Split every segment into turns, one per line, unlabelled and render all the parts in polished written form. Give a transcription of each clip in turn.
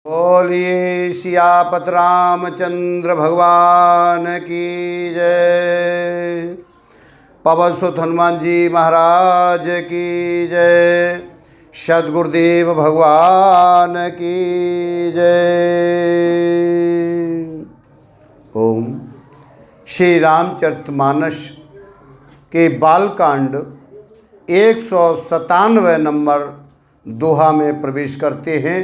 बोलिए सियापत रामचंद्र भगवान की जय। पवन सुत हनुमान जी महाराज की जय। सद्गुरुदेव भगवान की जय। ओम। श्री रामचरितमानस के बालकांड 197 नंबर दोहा में प्रवेश करते हैं।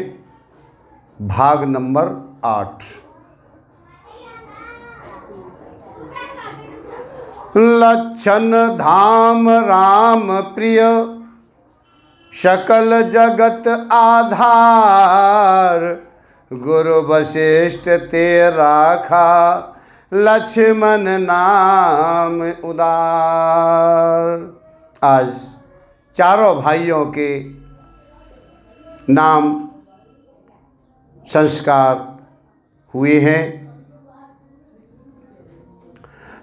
भाग नंबर 8। लक्षण धाम राम प्रिय, सकल जगत आधार। गुरु वशिष्ठ ते राखा, लक्ष्मण नाम उदार। आज चारों भाइयों के नाम संस्कार हुए हैं।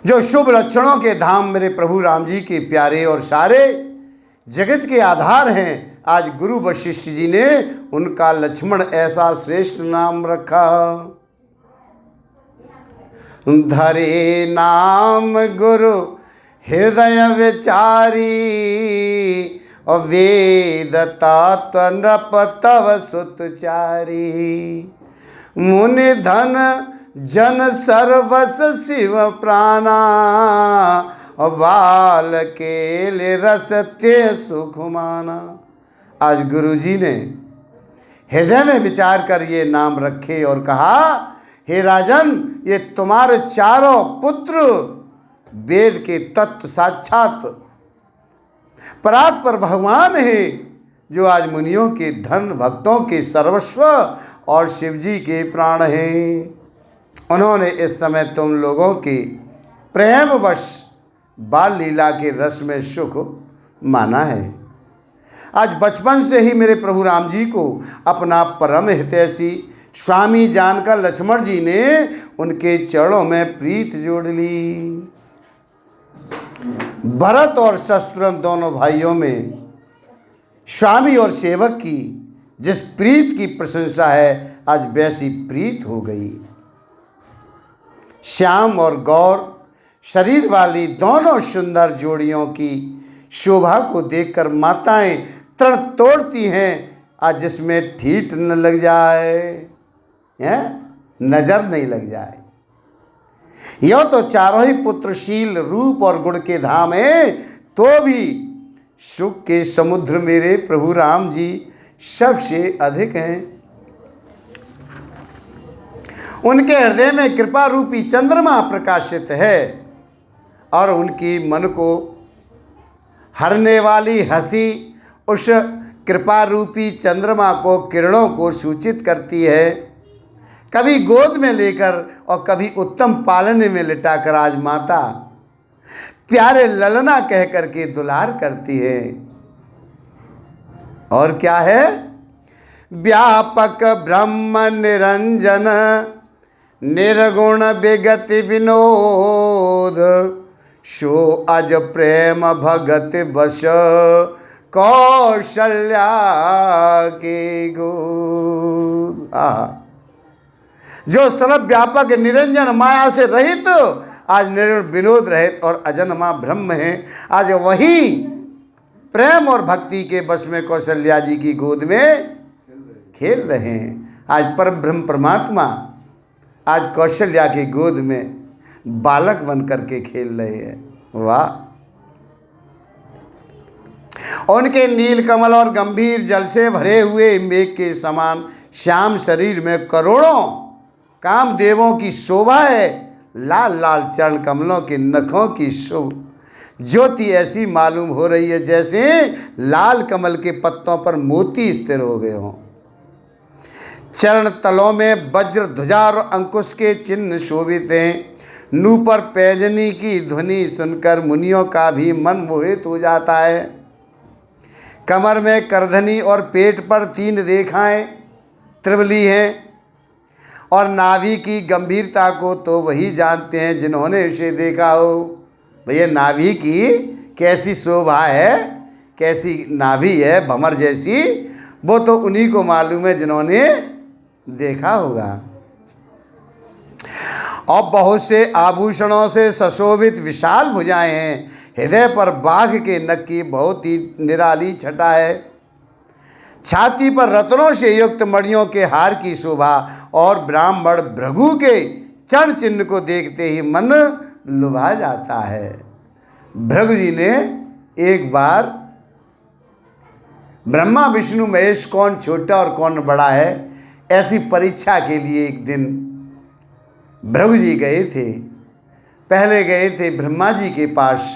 जो शुभ लक्षणों के धाम मेरे प्रभु राम जी के प्यारे और सारे जगत के आधार हैं, आज गुरु वशिष्ठ जी ने उनका लक्ष्मण ऐसा श्रेष्ठ नाम रखा। धरे नाम गुरु हृदय विचारी, और वेद तत्व नृप तव सुतचारी। मुनि धन जन सर्वस शिव प्राणा, और बाल केल रस ते सुख माना। आज गुरु जी ने हृदय में विचार कर ये नाम रखे और कहा, हे राजन, ये तुम्हारे चारों पुत्र वेद के तत्व साक्षात परात्पर भगवान है, जो आज मुनियों के धन, भक्तों के सर्वस्व और शिव जी के प्राण हैं। उन्होंने इस समय तुम लोगों के प्रेमवश बाल लीला के रस में सुख माना है। आज बचपन से ही मेरे प्रभु राम जी को अपना परम हितैषी स्वामी जानकर लक्ष्मण जी ने उनके चरणों में प्रीत जोड़ ली। भरत और शत्रुघ्न दोनों भाइयों में स्वामी और सेवक की जिस प्रीत की प्रशंसा है, आज वैसी प्रीत हो गई। श्याम और गौर शरीर वाली दोनों सुंदर जोड़ियों की शोभा को देखकर माताएं तड़ तोड़ती हैं, आज जिसमें ठीठ न लग जाए, नजर नहीं लग जाए। यह तो चारों ही पुत्रशील रूप और गुण के धाम हैं, तो भी सुख के समुद्र मेरे प्रभु राम जी सबसे अधिक हैं। उनके हृदय में कृपा रूपी चंद्रमा प्रकाशित है, और उनकी मन को हरने वाली हंसी उस कृपा रूपी चंद्रमा को किरणों को सूचित करती है। कभी गोद में लेकर और कभी उत्तम पालने में लिटाकर आज माता प्यारे ललना कह करके दुलार करती है। और क्या है? व्यापक ब्रह्म निरंजन, निर्गुण विगति विनोद। सो अज प्रेम भगत बस, कौशल्या के गोद। जो सर्व व्यापक निरंजन माया से रहित, आज निर्गुण विनोद रहित और अजन्मा ब्रह्म है, आज वही प्रेम और भक्ति के बस में कौशल्या जी की गोद में खेल रहे हैं। आज परम ब्रह्म परमात्मा आज कौशल्या की गोद में बालक बन करके खेल रहे हैं। वाह! उनके नील कमल और गंभीर जल से भरे हुए मेघ के समान श्याम शरीर में करोड़ों कामदेवों की शोभा है। लाल लाल चरण कमलों के नखों की शुभ ज्योति ऐसी मालूम हो रही है जैसे लाल कमल के पत्तों पर मोती स्थिर हो गए हों। चरण तलों में वज्र ध्वजा और अंकुश के चिन्ह शोभित हैं। नूपुर पैजनी की ध्वनि सुनकर मुनियों का भी मन मोहित हो जाता है। कमर में करधनी और पेट पर 3 रेखाएं त्रिवली हैं, और नाभि की गंभीरता को तो वही जानते हैं जिन्होंने उसे देखा हो। भैया नाभि की कैसी शोभा है, कैसी नाभि है भमर जैसी, वो तो उन्हीं को मालूम है जिन्होंने देखा होगा। और बहुत से आभूषणों से सुशोभित विशाल भुजाएं हैं, हृदय पर बाघ के नख की बहुत ही निराली छटा है, छाती पर रत्नों से युक्त मणियों के हार की शोभा, और ब्राह्मण भृगु के चरण चिन्ह को देखते ही मन लुभा जाता है। भृगु जी ने एक बार ब्रह्मा विष्णु महेश कौन छोटा और कौन बड़ा है, ऐसी परीक्षा के लिए एक दिन भृगु जी गए थे। पहले गए थे ब्रह्मा जी के पास,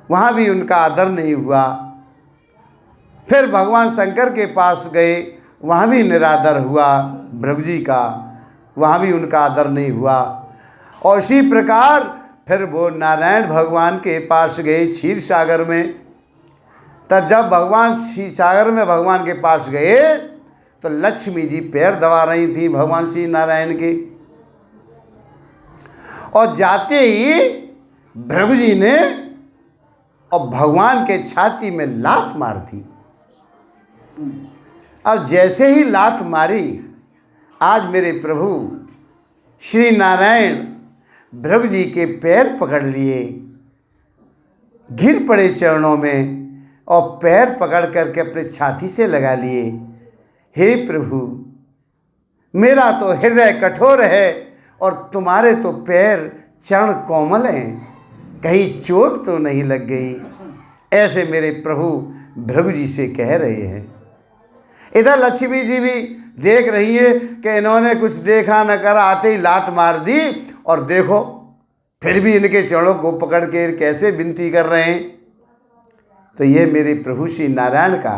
वहाँ भी उनका आदर नहीं हुआ। फिर भगवान शंकर के पास गए, वहाँ भी निरादर हुआ भृगु जी का, वहाँ भी उनका आदर नहीं हुआ। और इसी प्रकार फिर वो नारायण भगवान के पास गए क्षीर सागर में। तब जब भगवान क्षीर सागर में भगवान के पास गए तो लक्ष्मी जी पैर दबा रही थी भगवान श्री नारायण के, और जाते ही भृगु जी ने और भगवान के छाती में लात मार दी। अब जैसे ही लात मारी, आज मेरे प्रभु श्री नारायण भृगु जी के पैर पकड़ लिए, गिर पड़े चरणों में और पैर पकड़ करके अपने छाती से लगा लिए। हे प्रभु, मेरा तो हृदय कठोर है और तुम्हारे तो पैर चरण कोमल हैं, कहीं चोट तो नहीं लग गई, ऐसे मेरे प्रभु भृगु जी से कह रहे हैं। इधर लक्ष्मी जी भी देख रही है कि इन्होंने कुछ देखा न करा, आते ही लात मार दी, और देखो फिर भी इनके चरणों को पकड़ के कैसे विनती कर रहे हैं। तो ये मेरे प्रभु श्री नारायण का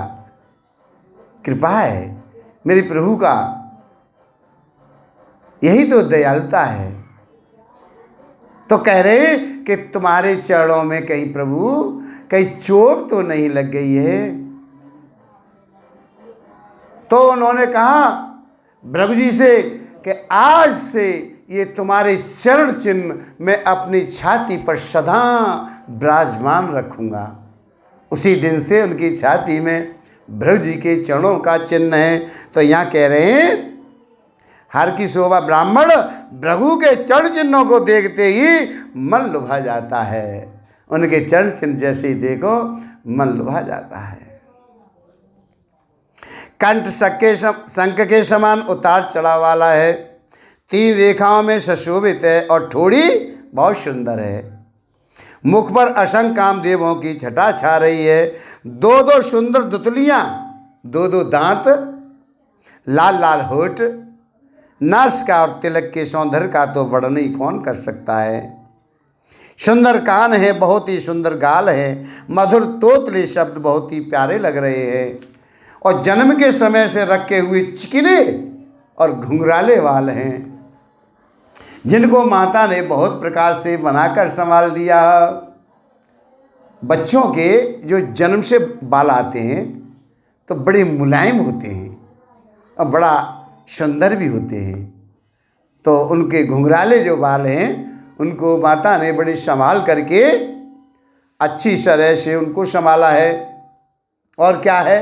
कृपा है, मेरे प्रभु का यही तो दयालुता है। तो कह रहे कि तुम्हारे चरणों में कहीं प्रभु कहीं चोट तो नहीं लग गई है। तो उन्होंने कहा भृगु जी से कि आज से ये तुम्हारे चरण चिन्ह मैं अपनी छाती पर सदा विराजमान रखूँगा। उसी दिन से उनकी छाती में भृगु जी के चरणों का चिन्ह है। तो यहाँ कह रहे हैं हर की शोभा, ब्राह्मण भृगु के चरण चिन्हों को देखते ही मन लुभा जाता है। उनके चरण चिन्ह जैसे ही देखो मन लुभा जाता है। कंठ शंख के समान उतार चढ़ाव वाला है, 3 रेखाओं में सुशोभित है और ठोड़ी बहुत सुंदर है। मुख पर असंख्य कामदेवों की छटा छा रही है। 2 सुंदर दुतलियां, 2 दांत, लाल लाल होठ, नासिका और तिलक के सौंदर्य का तो वर्णन ही कौन कर सकता है। सुंदर कान है, बहुत ही सुंदर गाल है, मधुर तोतले शब्द बहुत ही प्यारे लग रहे हैं, और जन्म के समय से रखे हुए चिकने और घुंघराले वाल हैं, जिनको माता ने बहुत प्रकार से बनाकर संभाल दिया। बच्चों के जो जन्म से बाल आते हैं तो बड़े मुलायम होते हैं और बड़ा सुंदर भी होते हैं। तो उनके घुंघराले जो बाल हैं उनको माता ने बड़े संभाल करके अच्छी तरह से उनको संभाला है। और क्या है,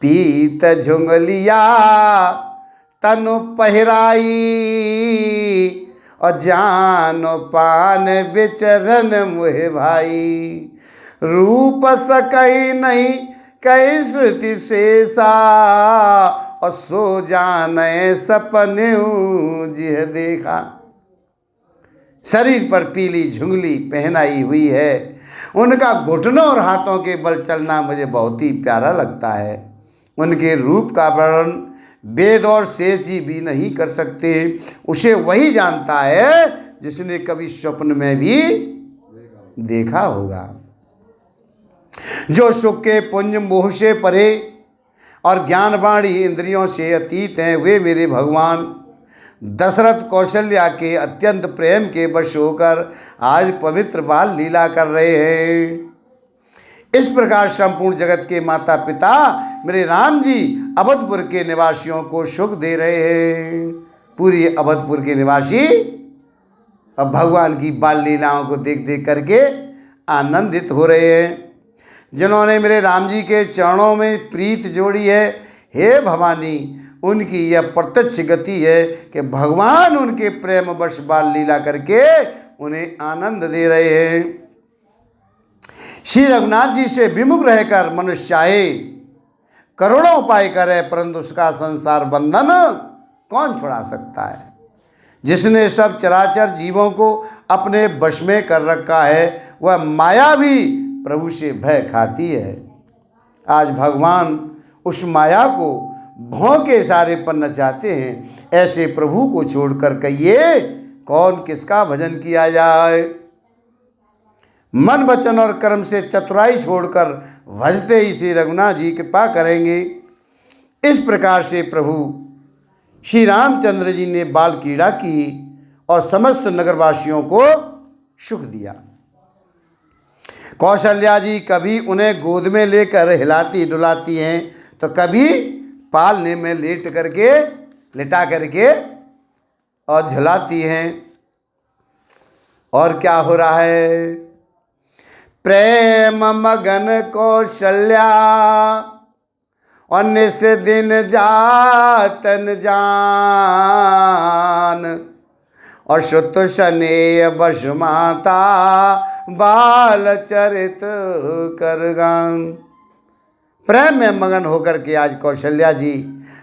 पीत झुंगलिया तनु पहिराई, और जान पान बिचरन मुहे भाई, रूप सकई नहीं कई श्रुति शेषा, और सो जाने सपने जिह देखा। शरीर पर पीली झुंगली पहनाई हुई है, उनका घुटनों और हाथों के बल चलना मुझे बहुत ही प्यारा लगता है। उनके रूप का वर्णन वेद और शेष जी भी नहीं कर सकते, उसे वही जानता है जिसने कभी स्वप्न में भी देखा होगा। जो सुख के पुंज मोह से परे और ज्ञानवाणी इंद्रियों से अतीत हैं, वे मेरे भगवान दशरथ कौशल्या के अत्यंत प्रेम के वश होकर आज पवित्र बाल लीला कर रहे हैं। इस प्रकार संपूर्ण जगत के माता पिता मेरे राम जी अवधपुर के निवासियों को सुख दे रहे हैं। पूरी अवधपुर के निवासी अब भगवान की बाल लीलाओं को देख देख करके आनंदित हो रहे हैं। जिन्होंने मेरे राम जी के चरणों में प्रीत जोड़ी है, हे भवानी उनकी यह प्रत्यक्ष गति है कि भगवान उनके प्रेम वश बाल लीला करके उन्हें आनंद दे रहे हैं। श्री रघुनाथ जी से विमुख रहकर मनुष्य चाहे करोड़ों उपाय करे, परंतु उसका संसार बंधन कौन छुड़ा सकता है। जिसने सब चराचर जीवों को अपने वश में कर रखा है, वह माया भी प्रभु से भय खाती है। आज भगवान उस माया को भौं के इशारे पर नचाते हैं। ऐसे प्रभु को छोड़कर कहिए कौन किसका भजन किया जाए। मन वचन और कर्म से चतुराई छोड़कर भजते ही श्री रघुनाथ जी कृपा करेंगे। इस प्रकार से प्रभु श्री रामचंद्र जी ने बाल क्रीड़ा की और समस्त नगरवासियों को सुख दिया। कौशल्या जी कभी उन्हें गोद में लेकर हिलाती डुलाती हैं, तो कभी पालने में लिटा करके और झुलाती हैं। और क्या हो रहा है। प्रेम मगन कौशल्या और निस दिन जातन जान, और सुत शनेय वश माता बाल चरित कर गान। प्रेम में मगन होकर के आज कौशल्या जी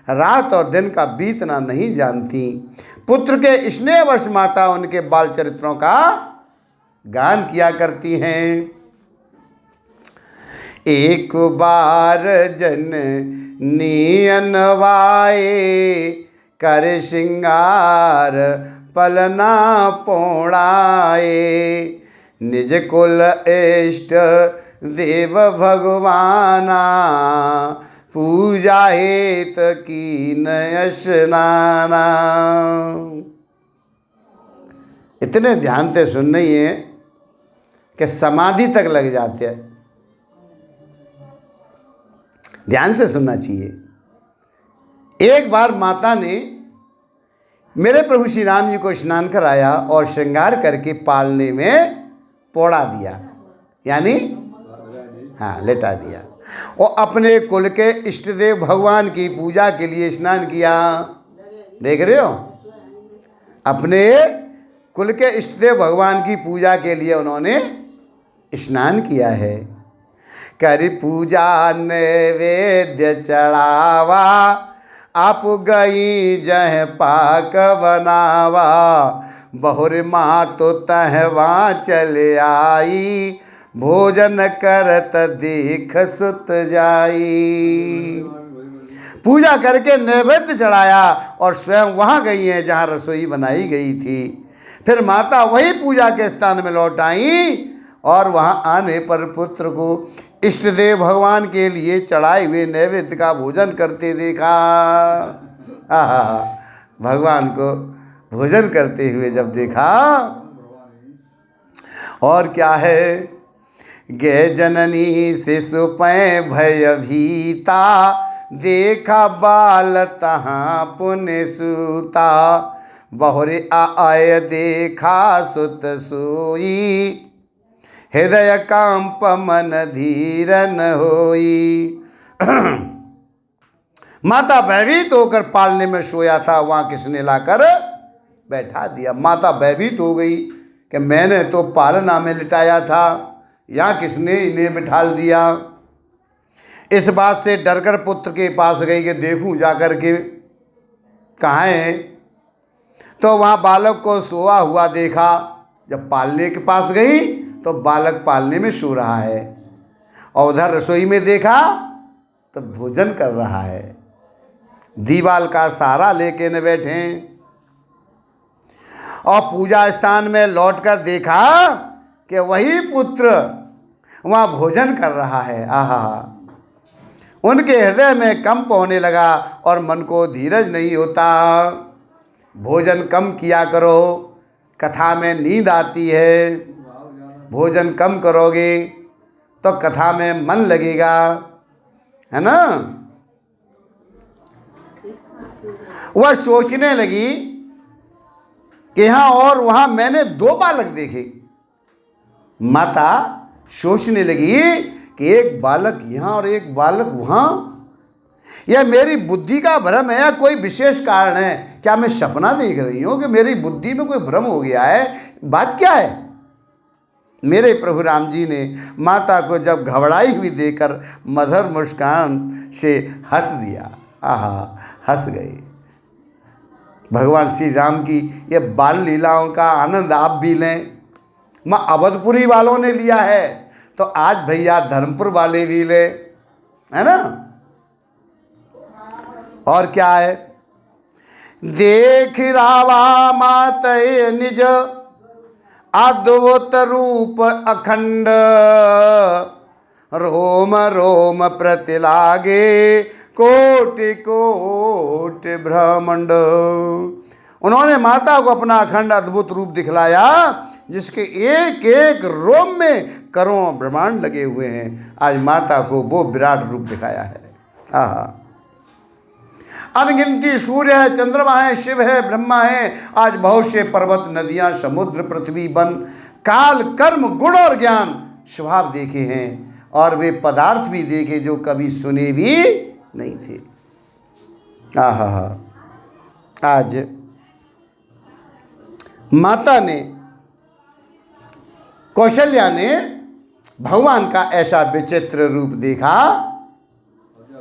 रात और दिन का बीतना नहीं जानती। पुत्र के स्नेहवश माता उनके बाल चरित्रों का गान किया करती हैं। एक बार जन नियनवाए कर श्रृंगार पलना पोड़ाए, निज कुल इष्ट देव भगवाना पूजा हेत कीन स्नाना। इतने ध्यान से सुन रही है कि समाधि तक लग जाते हैं। ध्यान से सुनना चाहिए। एक बार माता ने मेरे प्रभु श्री राम जी को स्नान कराया और श्रृंगार करके पालने में पोड़ा दिया, यानी हाँ लेटा दिया, और अपने कुल के इष्ट देव भगवान की पूजा के लिए स्नान किया। देख रहे हो, अपने कुल के इष्ट देव भगवान की पूजा के लिए उन्होंने स्नान किया है। कर पूजा नैवेद्य चढ़ावा, आप गई जह पाक बनावा, बहुर माँ तो तहवा चले आई, भोजन करत देख सुत जाई। पूजा करके नैवेद्य चढ़ाया और स्वयं वहाँ गई हैं जहाँ रसोई बनाई गई थी। फिर माता वही पूजा के स्थान में लौट आई और वहाँ आने पर पुत्र को इष्ट देव भगवान के लिए चढ़ाए हुए नैवेद्य का भोजन करते देखा। आहा, भगवान को भोजन करते हुए जब देखा, और क्या है। गे जननी शिशु पै भय भीता, देखा बाल तहाँ पुण्य सूता, बहुरे आय देखा सुत सोई, हृदय कांप मन धीरन होई। माता भयभीत होकर पालने में सोया था, वहाँ किसने लाकर बैठा दिया। माता भयभीत हो गई कि मैंने तो पालना में लिटाया था, यहाँ किसने इन्हें बिठाल दिया। इस बात से डरकर पुत्र के पास गई कि देखूं जाकर के कहाँ है। तो वहाँ बालक को सोया हुआ देखा। जब पालने के पास गई तो बालक पालने में सो रहा है, और उधर रसोई में देखा तो भोजन कर रहा है। दीवाल का सहारा लेके न बैठे, और पूजा स्थान में लौटकर देखा कि वही पुत्र वहाँ भोजन कर रहा है। आहा, उनके हृदय में कंप होने लगा और मन को धीरज नहीं होता। भोजन कम किया करो, कथा में नींद आती है। भोजन कम करोगे तो कथा में मन लगेगा, है ना। वह सोचने लगी कि यहाँ और वहाँ मैंने दो बालक देखे। माता सोचने लगी कि एक बालक यहाँ और एक बालक वहाँ, यह मेरी बुद्धि का भ्रम है या कोई विशेष कारण है? क्या मैं सपना देख रही हूँ कि मेरी बुद्धि में कोई भ्रम हो गया है? बात क्या है? मेरे प्रभु राम जी ने माता को जब घबराई हुई देखकर मधुर मुस्कान से हंस दिया। आहा, हंस गए। भगवान श्री राम की ये बाल लीलाओं का आनंद आप भी लें। माँ अवधपुरी वालों ने लिया है तो आज भैया धर्मपुर वाले भी ले, है ना? और क्या है? देख रावा मातये निज अद्भुत रूप अखंड, रोम रोम प्रतिलागे कोटि कोटि ब्रह्मांड। उन्होंने माता को अपना अखंड अद्भुत रूप दिखलाया जिसके एक एक रोम में करोड़ों ब्रह्मांड लगे हुए हैं। आज माता को वो विराट रूप दिखाया है। आहा, अनगिनती सूर्य है, चंद्रमा है, शिव है, ब्रह्मा है। आज बहुत से पर्वत, नदियां, समुद्र, पृथ्वी, वन, काल, कर्म, गुण और ज्ञान स्वभाव देखे हैं और वे पदार्थ भी देखे जो कभी सुने भी नहीं थे। आहा, आज माता ने, कौशल्या ने भगवान का ऐसा विचित्र रूप देखा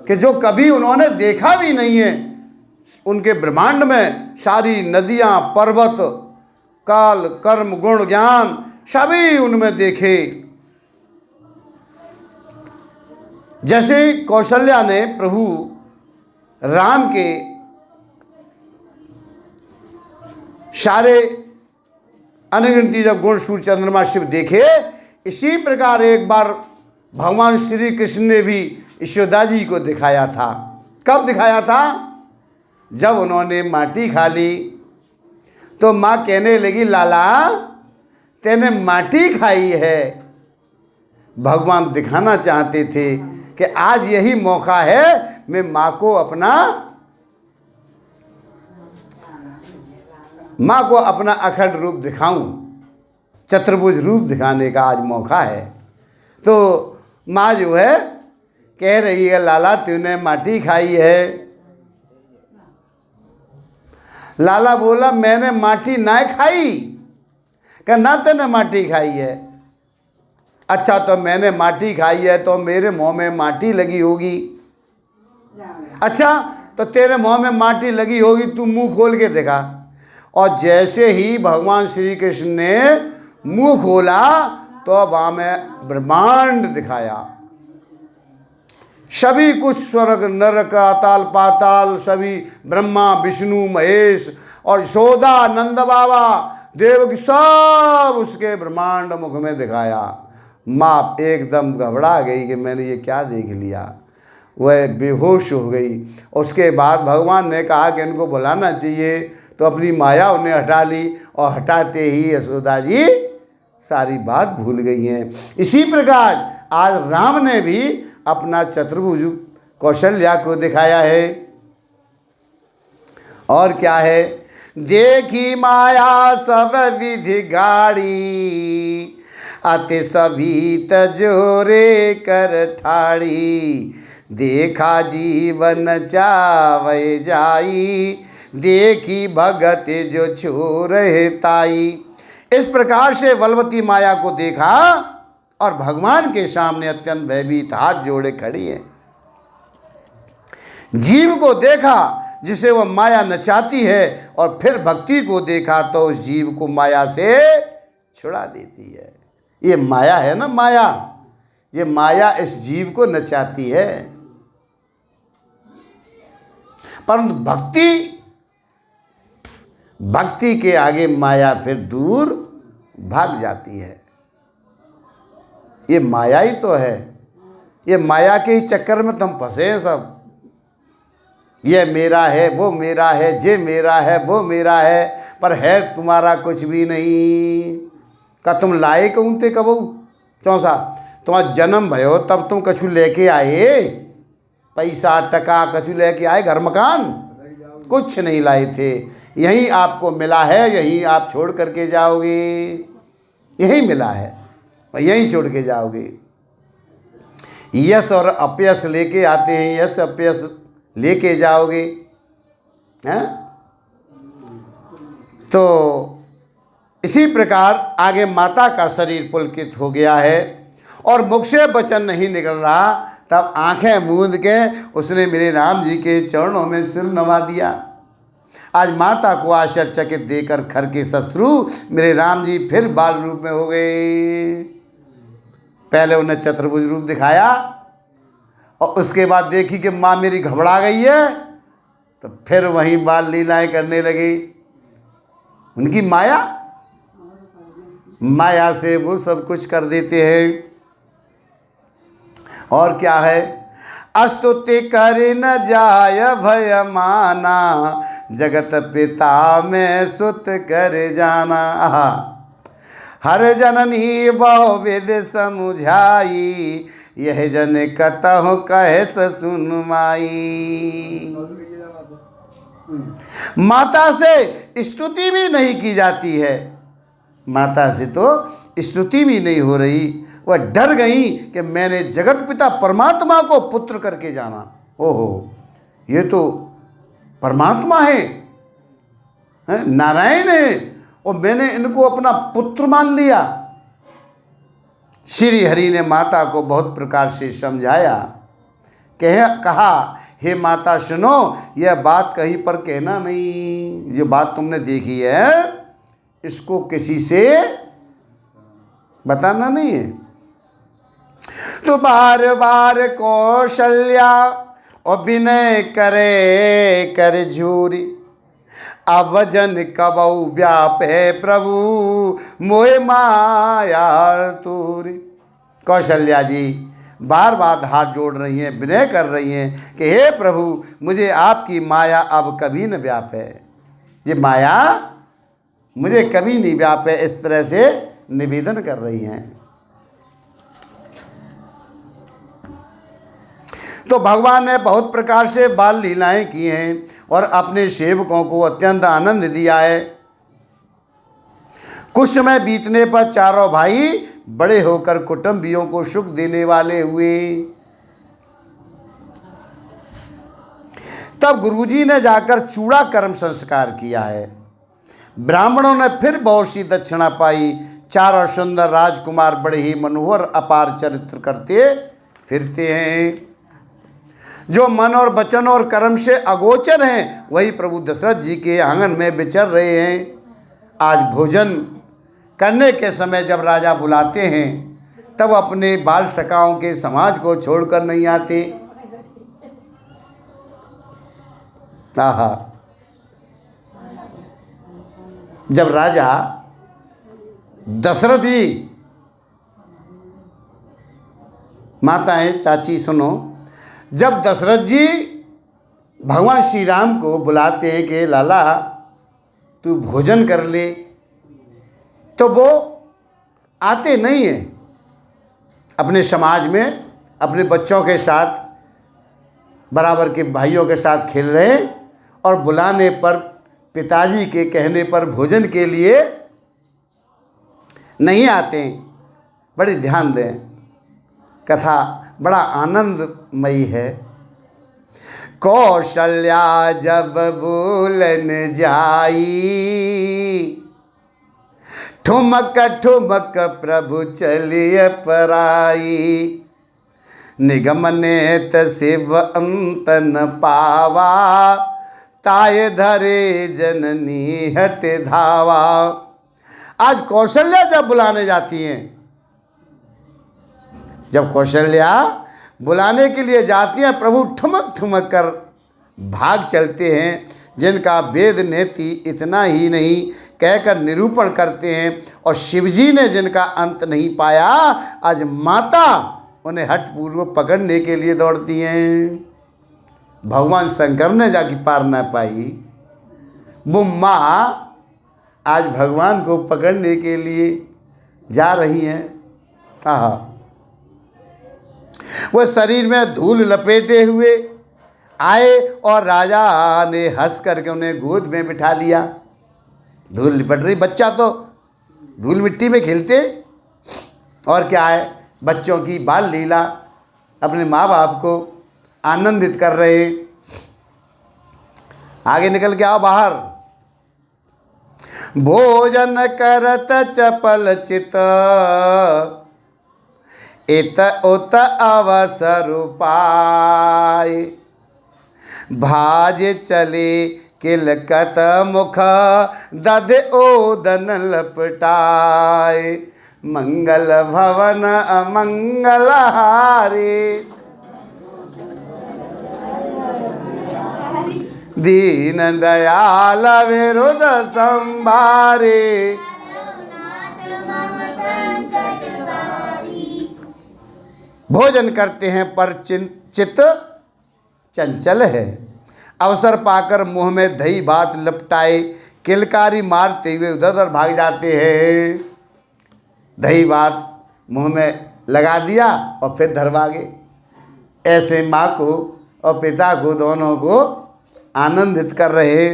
कि जो कभी उन्होंने देखा भी नहीं है। उनके ब्रह्मांड में सारी नदियां, पर्वत, काल, कर्म, गुण, ज्ञान सभी उनमें देखे। जैसे कौशल्या ने प्रभु राम के सारे अनगिनती जब गुण, सूर्य, चंद्रमा, शिव देखे, इसी प्रकार एक बार भगवान श्री कृष्ण ने भी यशोदा जी को दिखाया था। कब दिखाया था? जब उन्होंने माटी खा ली तो माँ कहने लगी, लाला तेने माटी खाई है। भगवान दिखाना चाहते थे कि आज यही मौका है मैं माँ को अपना अखंड रूप दिखाऊं। चतुर्भुज रूप दिखाने का आज मौका है। तो माँ जो है कह रही है, लाला तूने माटी खाई है। लाला बोला, मैंने माटी ना खाई। क्या ना तूने माटी खाई है? अच्छा, तो मैंने माटी खाई है तो मेरे मुंह में माटी लगी होगी। अच्छा, तो तेरे मुंह में माटी लगी होगी, तू मुंह खोल के देखा। और जैसे ही भगवान श्री कृष्ण ने मुंह खोला तो वहाँ में ब्रह्मांड दिखाया। सभी कुछ, स्वर्ग, नरक, अताल पाताल, सभी ब्रह्मा, विष्णु, महेश और यशोदा, नंद बाबा, देवकी, सब उसके ब्रह्मांड मुख में दिखाया। माँ एकदम घबरा गई कि मैंने ये क्या देख लिया। वह बेहोश हो गई। उसके बाद भगवान ने कहा कि इनको बुलाना चाहिए, तो अपनी माया उन्हें हटा ली और हटाते ही यशोदा जी सारी बात भूल गई हैं। इसी प्रकार आज राम ने भी अपना चतुर्भुज कौशल्या को दिखाया है। और क्या है? देखी माया सब विधि गाड़ी, अति सभी तजोरे कर ठाड़ी, देखा जीवन चावे जाई, देखी भगत जो छो रहे ताई। इस प्रकार से बलवती माया को देखा और भगवान के सामने अत्यंत भयभीत हाथ जोड़े खड़ी है। जीव को देखा जिसे वह माया नचाती है और फिर भक्ति को देखा तो उस जीव को माया से छुड़ा देती है। ये माया है ना, माया, ये माया इस जीव को नचाती है। परंतु भक्ति के आगे माया फिर दूर भाग जाती है। ये माया ही तो है। ये माया के ही चक्कर में तुम फंसे हैं सब। ये मेरा है, वो मेरा है, जे मेरा है, वो मेरा है, पर है तुम्हारा कुछ भी नहीं। का तुम लाए कहते कबू चौसा तुम्हारा जन्म भयो तब तुम कछु लेके आए? पैसा टका कछु लेके आए? घर मकान कुछ नहीं लाए थे। यही आपको मिला है, यही आप छोड़ करके जाओगे। यही मिला है और यही छोड़ के जाओगे। यश और अपयश लेके आते हैं। यश अपयश लेके जाओगे? हैं? तो इसी प्रकार आगे माता का शरीर पुलकित हो गया है और मुख से वचन नहीं निकल रहा, तब आंखें मूंद के उसने मेरे राम जी के चरणों में सिर नवा दिया। आज माता को आश्चर्यचकित देकर खर के शत्रु मेरे राम जी फिर बाल रूप में हो गए। पहले उन्हें चतुर्भुज रूप दिखाया और उसके बाद देखी कि माँ मेरी घबरा गई है, तो फिर वहीं बाल लीलाएं करने लगे। उनकी माया से वो सब कुछ कर देते हैं। और क्या है? अस्तुति कर न जाय भय माना, जगत पिता में सुत कर जाना। हर जननी बहुविध समुझाई, यह जन कतहु कहे सुन माई। माता से स्तुति भी नहीं की जाती है, माता से तो स्तुति भी नहीं हो रही। वह डर गई कि मैंने जगत पिता परमात्मा को पुत्र करके जाना। ओहो, ये तो परमात्मा है, नारायण है, और मैंने इनको अपना पुत्र मान लिया। श्री हरि ने माता को बहुत प्रकार से समझाया। कहा, हे माता सुनो, यह बात कहीं पर कहना नहीं। जो बात तुमने देखी है इसको किसी से बताना नहीं है। तो बार बार कौशल्या और विनय करे कर झूरी, अब जन कबऊ व्यापे प्रभु मोह माया तूरी। कौशल्या जी बार बार हाथ जोड़ रही हैं, विनय कर रही हैं कि हे प्रभु मुझे आपकी माया अब कभी न व्यापे, ये माया मुझे कभी नहीं व्यापे, इस तरह से निवेदन कर रही हैं। तो भगवान ने बहुत प्रकार से बाल लीलाएं की हैं और अपने सेवकों को अत्यंत आनंद दिया है। कुछ समय बीतने पर चारों भाई बड़े होकर कुटुंबियों को सुख देने वाले हुए। तब गुरुजी ने जाकर चूड़ा कर्म संस्कार किया है। ब्राह्मणों ने फिर बहुत सी दक्षिणा पाई। चारों सुंदर राजकुमार बड़े ही मनोहर अपार चरित्र करते फिरते हैं। जो मन और वचन और कर्म से अगोचर हैं वही प्रभु दशरथ जी के आंगन में विचर रहे हैं। आज भोजन करने के समय जब राजा बुलाते हैं तब अपने बाल सखाओं के समाज को छोड़कर नहीं आते। आहा, जब राजा दशरथ जी, माताएं चाची सुनो, जब दशरथ जी भगवान श्री राम को बुलाते हैं कि लाला तू भोजन कर ले, तो वो आते नहीं हैं। अपने समाज में अपने बच्चों के साथ, बराबर के भाइयों के साथ खेल रहे हैं और बुलाने पर, पिताजी के कहने पर भोजन के लिए नहीं आते हैं। बड़ी ध्यान दें, कथा बड़ा आनंदमयी है। कौशल्या जब बोलन जाई, ठुमक ठुमक प्रभु चलिए पराई। निगम नेत शिव अंत न पावा, ताय धरे जननी हट धावा। आज कौशल्या जब बुलाने जाती हैं, जब कौशल्या बुलाने के लिए जाती हैं, प्रभु ठुमक ठुमक कर भाग चलते हैं। जिनका वेद नेति इतना ही नहीं कहकर निरूपण करते हैं, और शिवजी ने जिनका अंत नहीं पाया, आज माता उन्हें हठपूर्वक पकड़ने के लिए दौड़ती हैं। भगवान शंकर ने जाके पार न पाई, वो माँ आज भगवान को पकड़ने के लिए जा रही हैं। आहा, वह शरीर में धूल लपेटे हुए आए और राजा ने हंस करके उन्हें गोद में बिठा लिया। धूल लिपट रही, बच्चा तो धूल मिट्टी में खेलते, और क्या है, बच्चों की बाल लीला, अपने माँ बाप को आनंदित कर रहे। आगे निकल के आओ बाहर। भोजन करत चपल चित, इत उत अवसर पाए। भाज चले किलकत मुख, दध ओदन लपटाए। मंगल भवन अमंगल हारे, दीन दयाल विरुद्ध संभारे। भोजन करते हैं पर चित्त चंचल है। अवसर पाकर मुंह में दही भात लपटाए, किलकारी मारते हुए उधर उधर भाग जाते हैं। दही भात मुंह में लगा दिया और फिर धर भागे। ऐसे माँ को और पिता को दोनों को आनंदित कर रहे।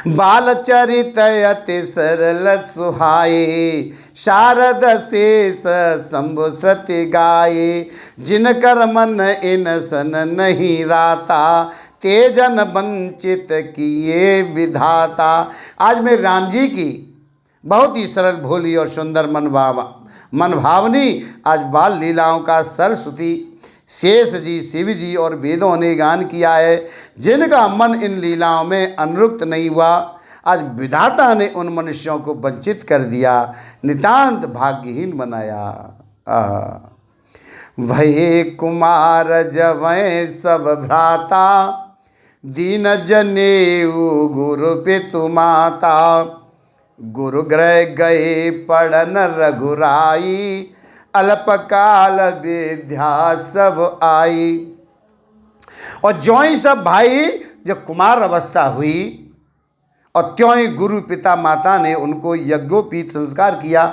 बाल चरित अति सरल सुहाए, शारद शेष शंभु श्रुति गाये। जिनकर मन इन सन नहीं राता, तेजन वंचित किए विधाता। आज मैं राम जी की बहुत ही सरल भोली और सुंदर मन भावनी आज बाल लीलाओं का सरस्वती शेष जी, शिव जी और वेदों ने गान किया है। जिनका मन इन लीलाओं में अनुरक्त नहीं हुआ, आज विधाता ने उन मनुष्यों को वंचित कर दिया, नितांत भाग्यहीन बनाया। वही कुमार जवै सब भ्राता, दीन जनेऊ गुरु पितु माता। गुरु गृह गए पढ़न रघुराई, अल्पकाल विद्या सब आई। और ज्यों ही सब भाई जब कुमार अवस्था हुई और त्यों ही गुरु पिता माता ने उनको यज्ञोपीत संस्कार किया।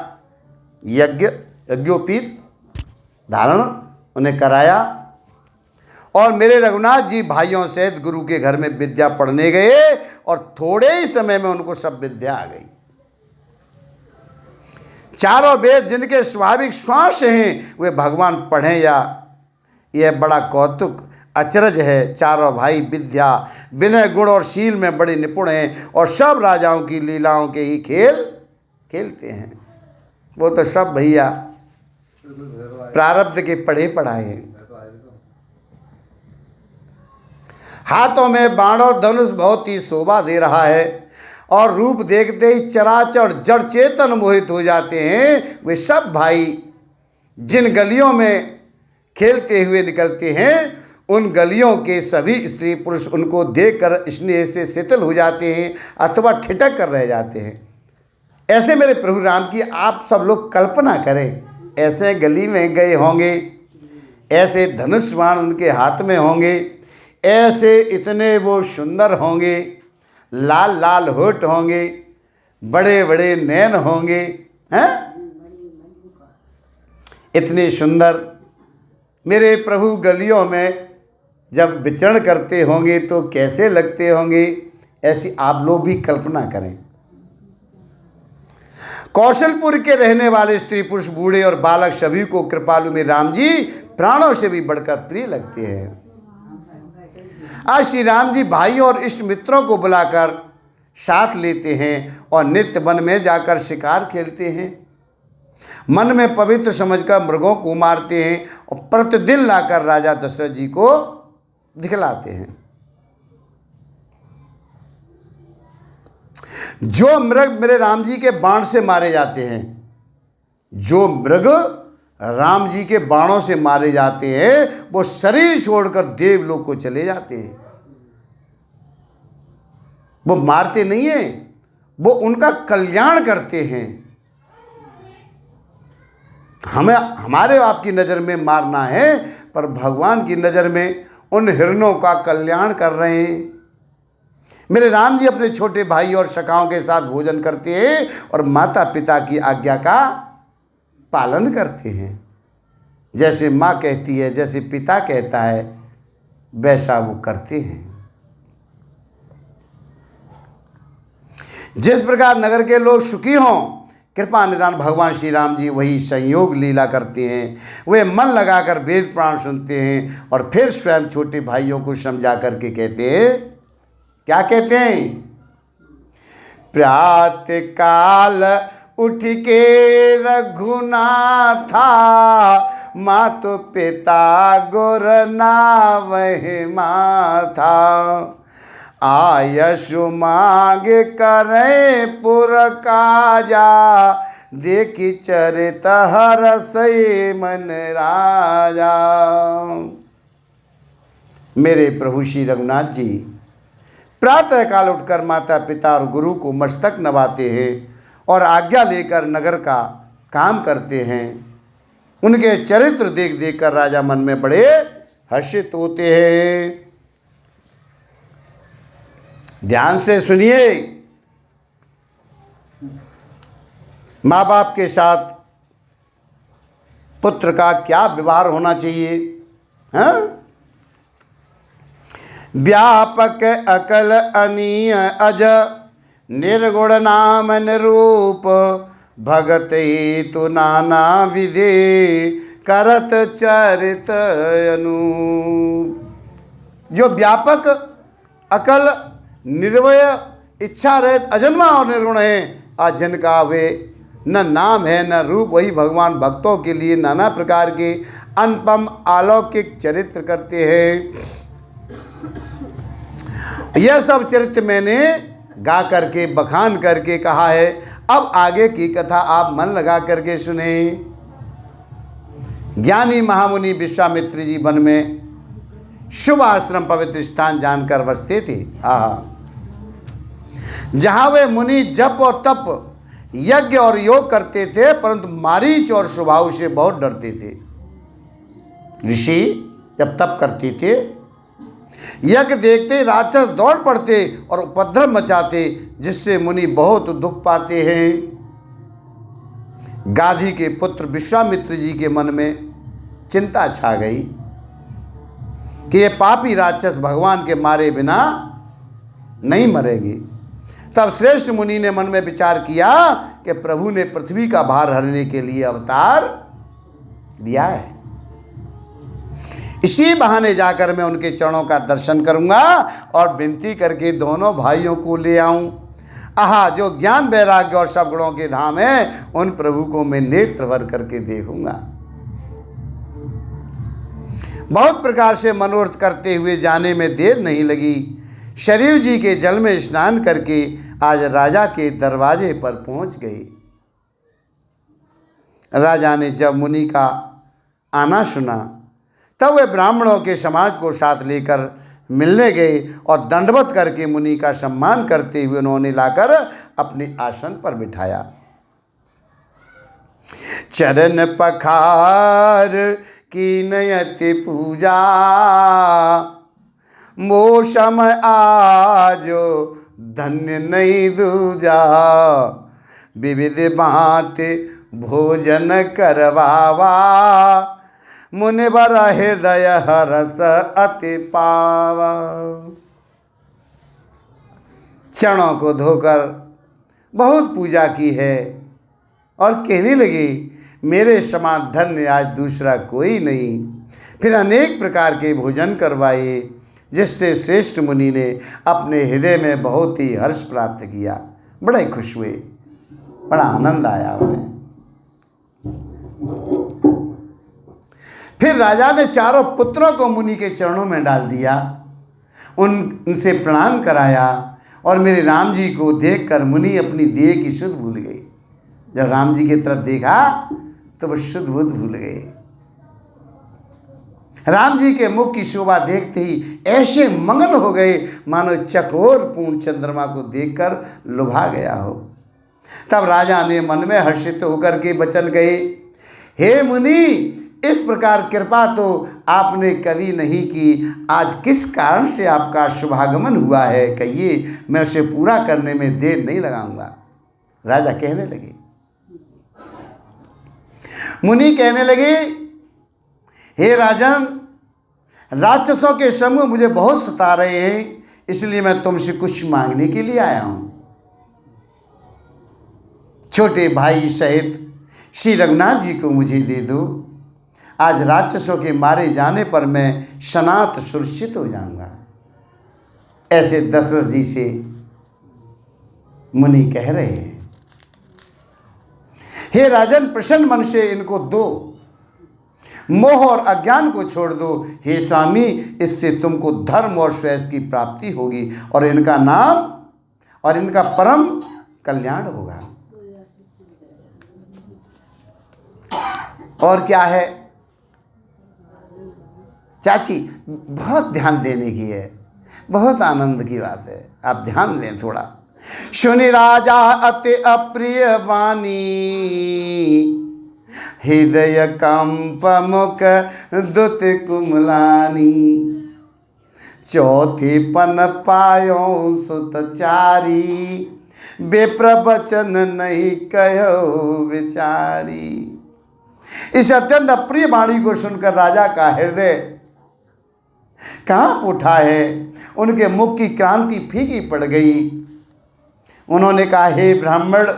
यज्ञोपीत धारण उन्हें कराया और मेरे रघुनाथ जी भाइयों सहित गुरु के घर में विद्या पढ़ने गए और थोड़े ही समय में उनको सब विद्या आ गई। चारों वेद जिनके स्वाभाविक श्वास हैं वे भगवान पढ़ें या, यह बड़ा कौतुक अचरज है। चारों भाई विद्या विनय गुण और शील में बड़े निपुण हैं और सब राजाओं की लीलाओं के ही खेल खेलते हैं। वो तो सब भैया प्रारब्ध के पढ़े पढ़ाए हैं। हाथों में बाण और धनुष बहुत ही शोभा दे रहा है और रूप देखते ही चराचर जड़ चेतन मोहित हो जाते हैं। वे सब भाई जिन गलियों में खेलते हुए निकलते हैं, उन गलियों के सभी स्त्री पुरुष उनको देखकर स्नेह से शिथिल हो जाते हैं अथवा ठिठक कर रह जाते हैं। ऐसे मेरे प्रभु राम की आप सब लोग कल्पना करें, ऐसे गली में गए होंगे, ऐसे धनुष बाण उनके हाथ में होंगे, ऐसे इतने वो सुंदर होंगे, लाल लाल होठ होंगे, बड़े बड़े नैन होंगे, हैं इतने सुंदर मेरे प्रभु गलियों में जब विचरण करते होंगे तो कैसे लगते होंगे, ऐसी आप लोग भी कल्पना करें। कौशलपुर के रहने वाले स्त्री पुरुष बूढ़े और बालक सभी को कृपालु में राम जी प्राणों से भी बढ़कर प्रिय लगते हैं। आज श्री राम जी भाइयों और इष्ट मित्रों को बुलाकर साथ लेते हैं और नित्य वन में जाकर शिकार खेलते हैं। मन में पवित्र समझकर मृगों को मारते हैं और प्रतिदिन लाकर राजा दशरथ जी को दिखलाते हैं। जो मृग मेरे राम जी के बाण से मारे जाते हैं, जो मृग राम जी के बाणों से मारे जाते हैं, वो शरीर छोड़कर देवलोक को चले जाते हैं। वो मारते नहीं हैं, वो उनका कल्याण करते हैं। हमें हमारे आपकी नज़र में मारना है, पर भगवान की नज़र में उन हिरणों का कल्याण कर रहे हैं। मेरे राम जी अपने छोटे भाई और सखाओं के साथ भोजन करते हैं और माता पिता की आज्ञा का पालन करते हैं। जैसे माँ कहती है, जैसे पिता कहता है, वैसा वो करते हैं। जिस प्रकार नगर के लोग सुखी हों, कृपा निदान भगवान श्री राम जी वही संयोग लीला करते हैं। वे मन लगाकर वेद पुराण सुनते हैं और फिर स्वयं छोटे भाइयों को समझा करके कहते हैं, क्या कहते हैं? प्रातः काल उठ के रघुनाथा, मातु पिता गुर नावहि माथा। आयसु मांग करे पुर काजा, देखी चरित हरसई मन राजा। मेरे प्रभु श्री रघुनाथ जी प्रातः काल उठकर माता पिता और गुरु को मस्तक नवाते हैं और आज्ञा लेकर नगर का काम करते हैं। उनके चरित्र देख देख कर राजा मन में बड़े हर्षित होते हैं। ध्यान से सुनिए, माँ बाप के साथ पुत्र का क्या व्यवहार होना चाहिए? हाँ? व्यापक अकल अनीय अज, निर्गुण नाम निरूप, भगत हेतु नाना विधे, करत चरित अनूप। जो व्यापक अकल निर्वय इच्छा रहित अजन्मा और निर्गुण है, आज जिनका वे न नाम है न रूप, वही भगवान भक्तों के लिए नाना प्रकार के अनुपम अलौकिक चरित्र करते हैं। यह सब चरित्र मैंने गा करके बखान करके कहा है। अब आगे की कथा आप मन लगा करके सुने। ज्ञानी महामुनि विश्वामित्र जी वन में शुभ आश्रम पवित्र स्थान जानकर बसते थे। जहां वे मुनि जप और तप यज्ञ और योग करते थे, परंतु मारीच और स्वभाव से बहुत डरते थे। ऋषि जब तप करते थे, यज्ञ देखते राक्षस दौड़ पड़ते और उपद्रव मचाते, जिससे मुनि बहुत दुख पाते हैं। गाधी के पुत्र विश्वामित्र जी के मन में चिंता छा गई कि ये पापी राक्षस भगवान के मारे बिना नहीं मरेंगे। तब श्रेष्ठ मुनि ने मन में विचार किया कि प्रभु ने पृथ्वी का भार हरने के लिए अवतार दिया है, इसी बहाने जाकर मैं उनके चरणों का दर्शन करूंगा और विनती करके दोनों भाइयों को ले आऊं। आहा, जो ज्ञान वैराग्य और सब गुणों के धाम है, उन प्रभु को मैं नेत्र भर करके देखूंगा। बहुत प्रकार से मनोरथ करते हुए जाने में देर नहीं लगी। शरीर जी के जल में स्नान करके आज राजा के दरवाजे पर पहुंच गए। राजा ने जब मुनि का आना सुना, तब वे ब्राह्मणों के समाज को साथ लेकर मिलने गए और दंडवत करके मुनि का सम्मान करते हुए उन्होंने लाकर अपने आसन पर बिठाया। चरण पखार की नयति पूजा, मोसम आजो धन्य नहीं दूजा, विविध बात भोजन करवावा, मुनिवर हृदय हरस अति पावा। चरणों को धोकर बहुत पूजा की है और कहने लगे, मेरे समान धन्य आज दूसरा कोई नहीं। फिर अनेक प्रकार के भोजन करवाए, जिससे श्रेष्ठ मुनि ने अपने हृदय में बहुत ही हर्ष प्राप्त किया। बड़े खुश हुए, बड़ा आनंद आया उन्हें। फिर राजा ने चारों पुत्रों को मुनि के चरणों में डाल दिया, उनसे प्रणाम कराया और मेरे राम जी को देखकर मुनि अपनी देह की सुध भूल गए। जब राम जी की तरफ देखा तो वह शुद्ध बुद्ध भूल गए। राम जी के मुख की शोभा देखते ही ऐसे मगन हो गए मानो चकोर पूर्ण चंद्रमा को देखकर लुभा गया हो। तब राजा ने मन में हर्षित होकर के वचन कहे, हे मुनि, इस प्रकार कृपा तो आपने कभी नहीं की, आज किस कारण से आपका शुभागमन हुआ है, कहिए, मैं उसे पूरा करने में देर नहीं लगाऊंगा। राजा कहने लगे, मुनि कहने लगे, हे राजन, राक्षसों के समूह मुझे बहुत सता रहे हैं, इसलिए मैं तुमसे कुछ मांगने के लिए आया हूं। छोटे भाई सहित श्री रघुनाथ जी को मुझे दे दो। आज राक्षसों के मारे जाने पर मैं सनात सुरक्षित हो जाऊंगा। ऐसे दशरथ जी से मुनि कह रहे हैं, हे राजन, प्रसन्न मन से इनको दो, मोह और अज्ञान को छोड़ दो। हे स्वामी, इससे तुमको धर्म और श्रेयस की प्राप्ति होगी और इनका नाम और इनका परम कल्याण होगा। और क्या है चाची, बहुत ध्यान देने की है, बहुत आनंद की बात है, आप ध्यान दें थोड़ा। सुनि राजा अति अप्रिय वाणी, हृदय कंप मुख दुत कुमलानी। चौथे पन पायो सुतचारी, बेप्रवचन नहीं कहो विचारी। इस अत्यंत अप्रिय वाणी को सुनकर राजा का हृदय कांप उठा है, उनके मुख की क्रांति फीकी पड़ गई। उन्होंने कहा, हे ब्राह्मण,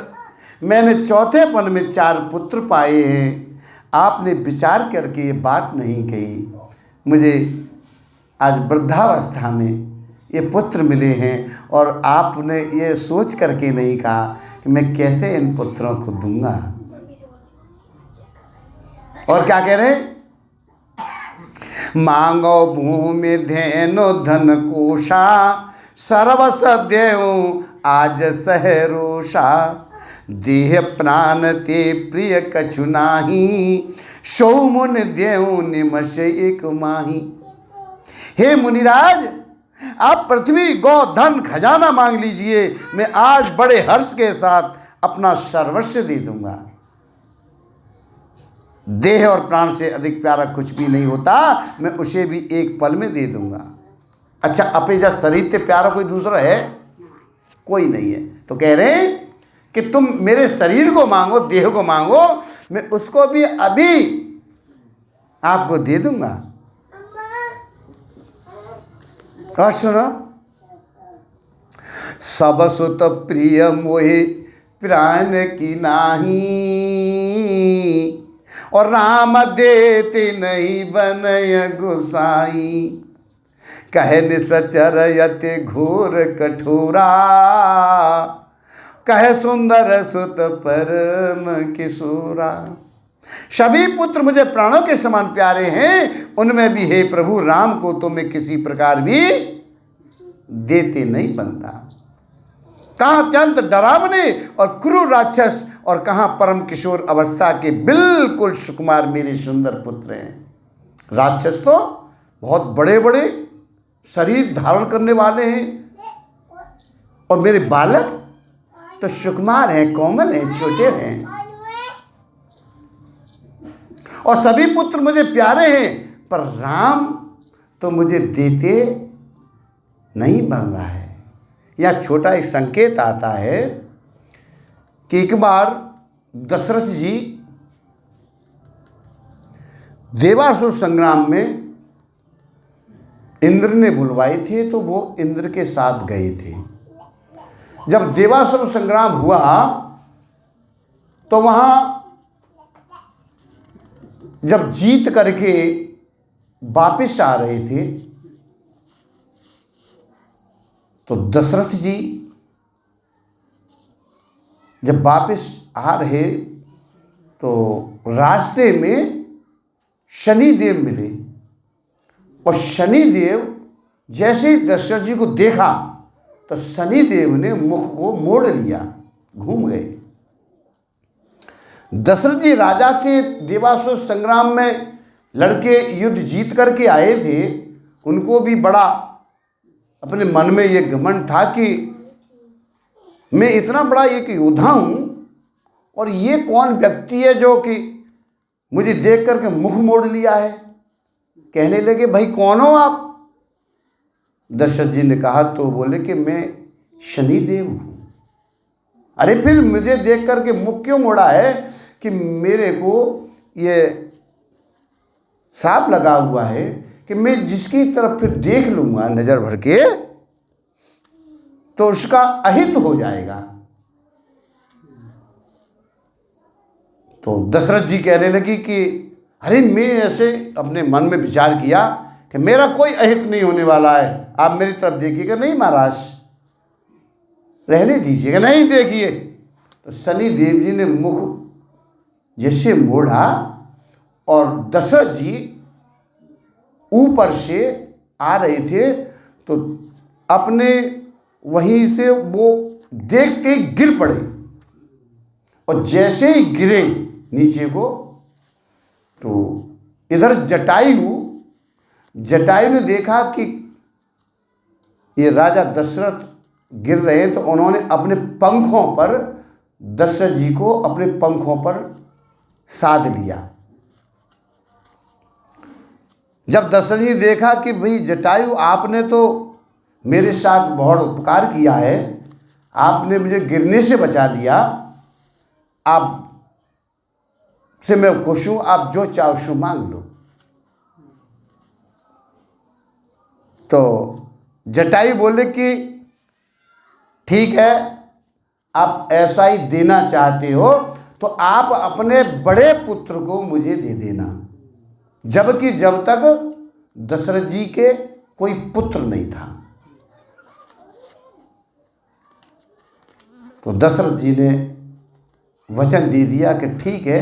मैंने चौथे पन में 4 पुत्र पाए हैं, आपने विचार करके ये बात नहीं कही। मुझे आज वृद्धावस्था में ये पुत्र मिले हैं और आपने ये सोच करके नहीं कहा कि मैं कैसे इन पुत्रों को दूंगा। और क्या कह रहे हैं, मांगो भूमि धेनु धन कोशा, सर्वस देऊ आज सहरोषा। देह प्राण ते प्रिय कछु नाही, सौ मुन देऊ निमष एक माही। हे मुनिराज, आप पृथ्वी गौ धन खजाना मांग लीजिए, मैं आज बड़े हर्ष के साथ अपना सर्वस्व दे दूंगा। देह और प्राण से अधिक प्यारा कुछ भी नहीं होता, मैं उसे भी एक पल में दे दूंगा। अच्छा, अपेजा शरीर से प्यारा कोई दूसरा है? कोई नहीं है। तो कह रहे हैं कि तुम मेरे शरीर को मांगो, देह को मांगो, मैं उसको भी अभी आपको दे दूंगा। और सुनो, सब सुत प्रिय मोहे प्राण की नाही, और राम देते नहीं बनय गुसाई। कहे निसचर यति घोर कठोरा, कहे सुंदर सुत परम किशोरा। सभी पुत्र मुझे प्राणों के समान प्यारे हैं, उनमें भी हे प्रभु राम को तो मैं किसी प्रकार भी देते नहीं बनता। कहाँ अत्यंत डरावने और क्रूर राक्षस और कहाँ परम किशोर अवस्था के बिल्कुल सुकुमार मेरे सुंदर पुत्र हैं। राक्षस तो बहुत बड़े बड़े शरीर धारण करने वाले हैं और मेरे बालक तो सुकुमार हैं, कोमल हैं, छोटे हैं। और सभी पुत्र मुझे प्यारे हैं, पर राम तो मुझे देते नहीं बन रहा है। यह छोटा एक संकेत आता है कि एक बार दशरथ जी देवासुर संग्राम में इंद्र ने बुलवाए थे, तो वो इंद्र के साथ गए थे। जब देवासुर संग्राम हुआ तो वहाँ जब जीत करके वापस आ रहे थे तो दशरथ जी जब वापस आ रहे तो रास्ते में शनिदेव मिले, और शनिदेव जैसे ही दशरथ जी को देखा तो शनिदेव ने मुख को मोड़ लिया, घूम गए। दशरथ जी राजा थे, देवासुर संग्राम में लड़के युद्ध जीत करके आए थे। उनको भी बड़ा अपने मन में ये घमंड था कि मैं इतना बड़ा एक योद्धा हूँ और ये कौन व्यक्ति है जो कि मुझे देख करके मुख मोड़ लिया है। कहने लगे, भाई कौन हो आप? दशरथ जी ने कहा तो बोले कि मैं शनिदेव हूँ। अरे फिर मुझे देख करके मुख क्यों मोड़ा है? कि मेरे को ये श्राप लगा हुआ है कि मैं जिसकी तरफ फिर देख लूँगा नज़र भर के तो उसका अहित हो जाएगा। तो दशरथ जी कहने लगी कि अरे मैं ऐसे अपने मन में विचार किया कि मेरा कोई अहित नहीं होने वाला है, आप मेरी तरफ देखिएगा। नहीं महाराज, रहने दीजिएगा। नहीं, देखिए। तो शनि देव जी ने मुख जैसे मोड़ा और दशरथ जी ऊपर से आ रहे थे, तो अपने वहीं से वो देख के गिर पड़े, और जैसे ही गिरे नीचे को, तो इधर जटायु ने देखा कि ये राजा दशरथ गिर रहे हैं, तो उन्होंने अपने पंखों पर दशरथ जी को अपने पंखों पर साध लिया। जब दशरथ जी देखा कि भाई जटायु, आपने तो मेरे साथ बहुत उपकार किया है, आपने मुझे गिरने से बचा लिया, आप से मैं खुश हूं, आप जो चाहो सो मांग लो। तो जटायु बोले कि ठीक है, आप ऐसा ही देना चाहते हो तो आप अपने बड़े पुत्र को मुझे दे देना। जबकि जब तक दशरथ जी के कोई पुत्र नहीं था। तो दशरथ जी ने वचन दे दिया कि ठीक है,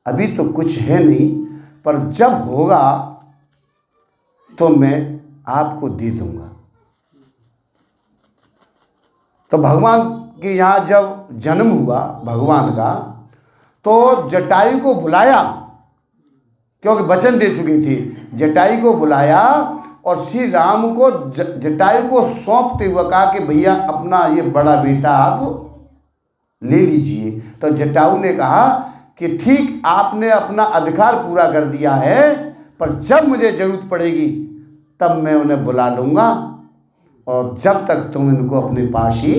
अभी तो कुछ है नहीं, पर जब होगा तो मैं आपको दे दूंगा। तो भगवान के यहाँ जब जन्म हुआ भगवान का, तो जटायु को बुलाया, क्योंकि वचन दे चुकी थी। जटायु को बुलाया और श्री राम को जटायु को सौंपते हुए कहा कि भैया अपना ये बड़ा बेटा आप ले लीजिए। तो जटायु ने कहा कि ठीक, आपने अपना अधिकार पूरा कर दिया है, पर जब मुझे जरूरत पड़ेगी तब मैं उन्हें बुला लूँगा, और जब तक तुम इनको अपने पास ही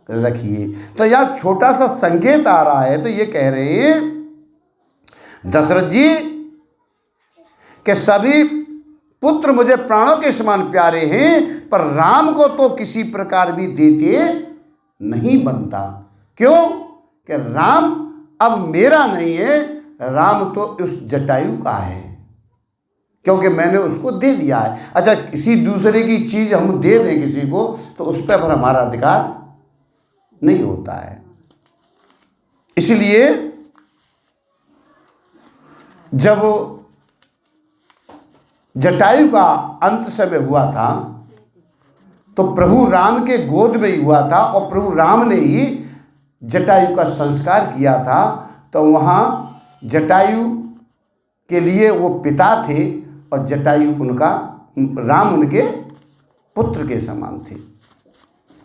रखिए। तो यह छोटा सा संकेत आ रहा है। तो ये कह रहे हैं दशरथ जी कि सभी पुत्र मुझे प्राणों के समान प्यारे हैं, पर राम को तो किसी प्रकार भी देते नहीं बनता। क्यों? कि राम अब मेरा नहीं है, राम तो उस जटायु का है, क्योंकि मैंने उसको दे दिया है। अच्छा, किसी दूसरे की चीज़ हम दे दें किसी को, तो उस पर हमारा अधिकार नहीं होता है। इसलिए जब जटायु का अंत समय हुआ था, तो प्रभु राम के गोद में ही हुआ था, और प्रभु राम ने ही जटायु का संस्कार किया था। तो वहाँ जटायु के लिए वो पिता थे, और जटायु उनका, राम उनके पुत्र के समान थे।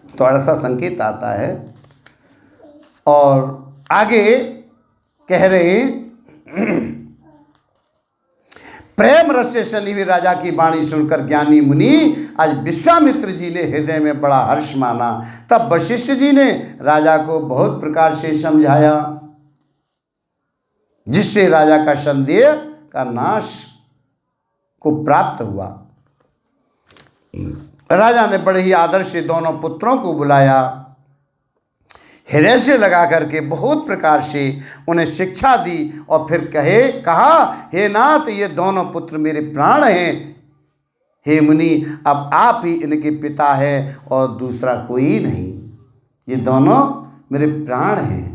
तो ऐसा संकेत आता है। और आगे कह रहे हैं प्रेम रस से सनी हुई राजा की वाणी सुनकर ज्ञानी मुनि आज विश्वामित्र जी ने हृदय में बड़ा हर्ष माना। तब वशिष्ठ जी ने राजा को बहुत प्रकार से समझाया, जिससे राजा का संदेह का नाश को प्राप्त हुआ। राजा ने बड़े ही आदर से दोनों पुत्रों को बुलाया, हृदय से लगा करके बहुत प्रकार से उन्हें शिक्षा दी, और फिर कहा हे नाथ, ये दोनों पुत्र मेरे प्राण हैं। हे मुनि, अब आप ही इनके पिता हैं और दूसरा कोई नहीं। ये दोनों मेरे प्राण हैं।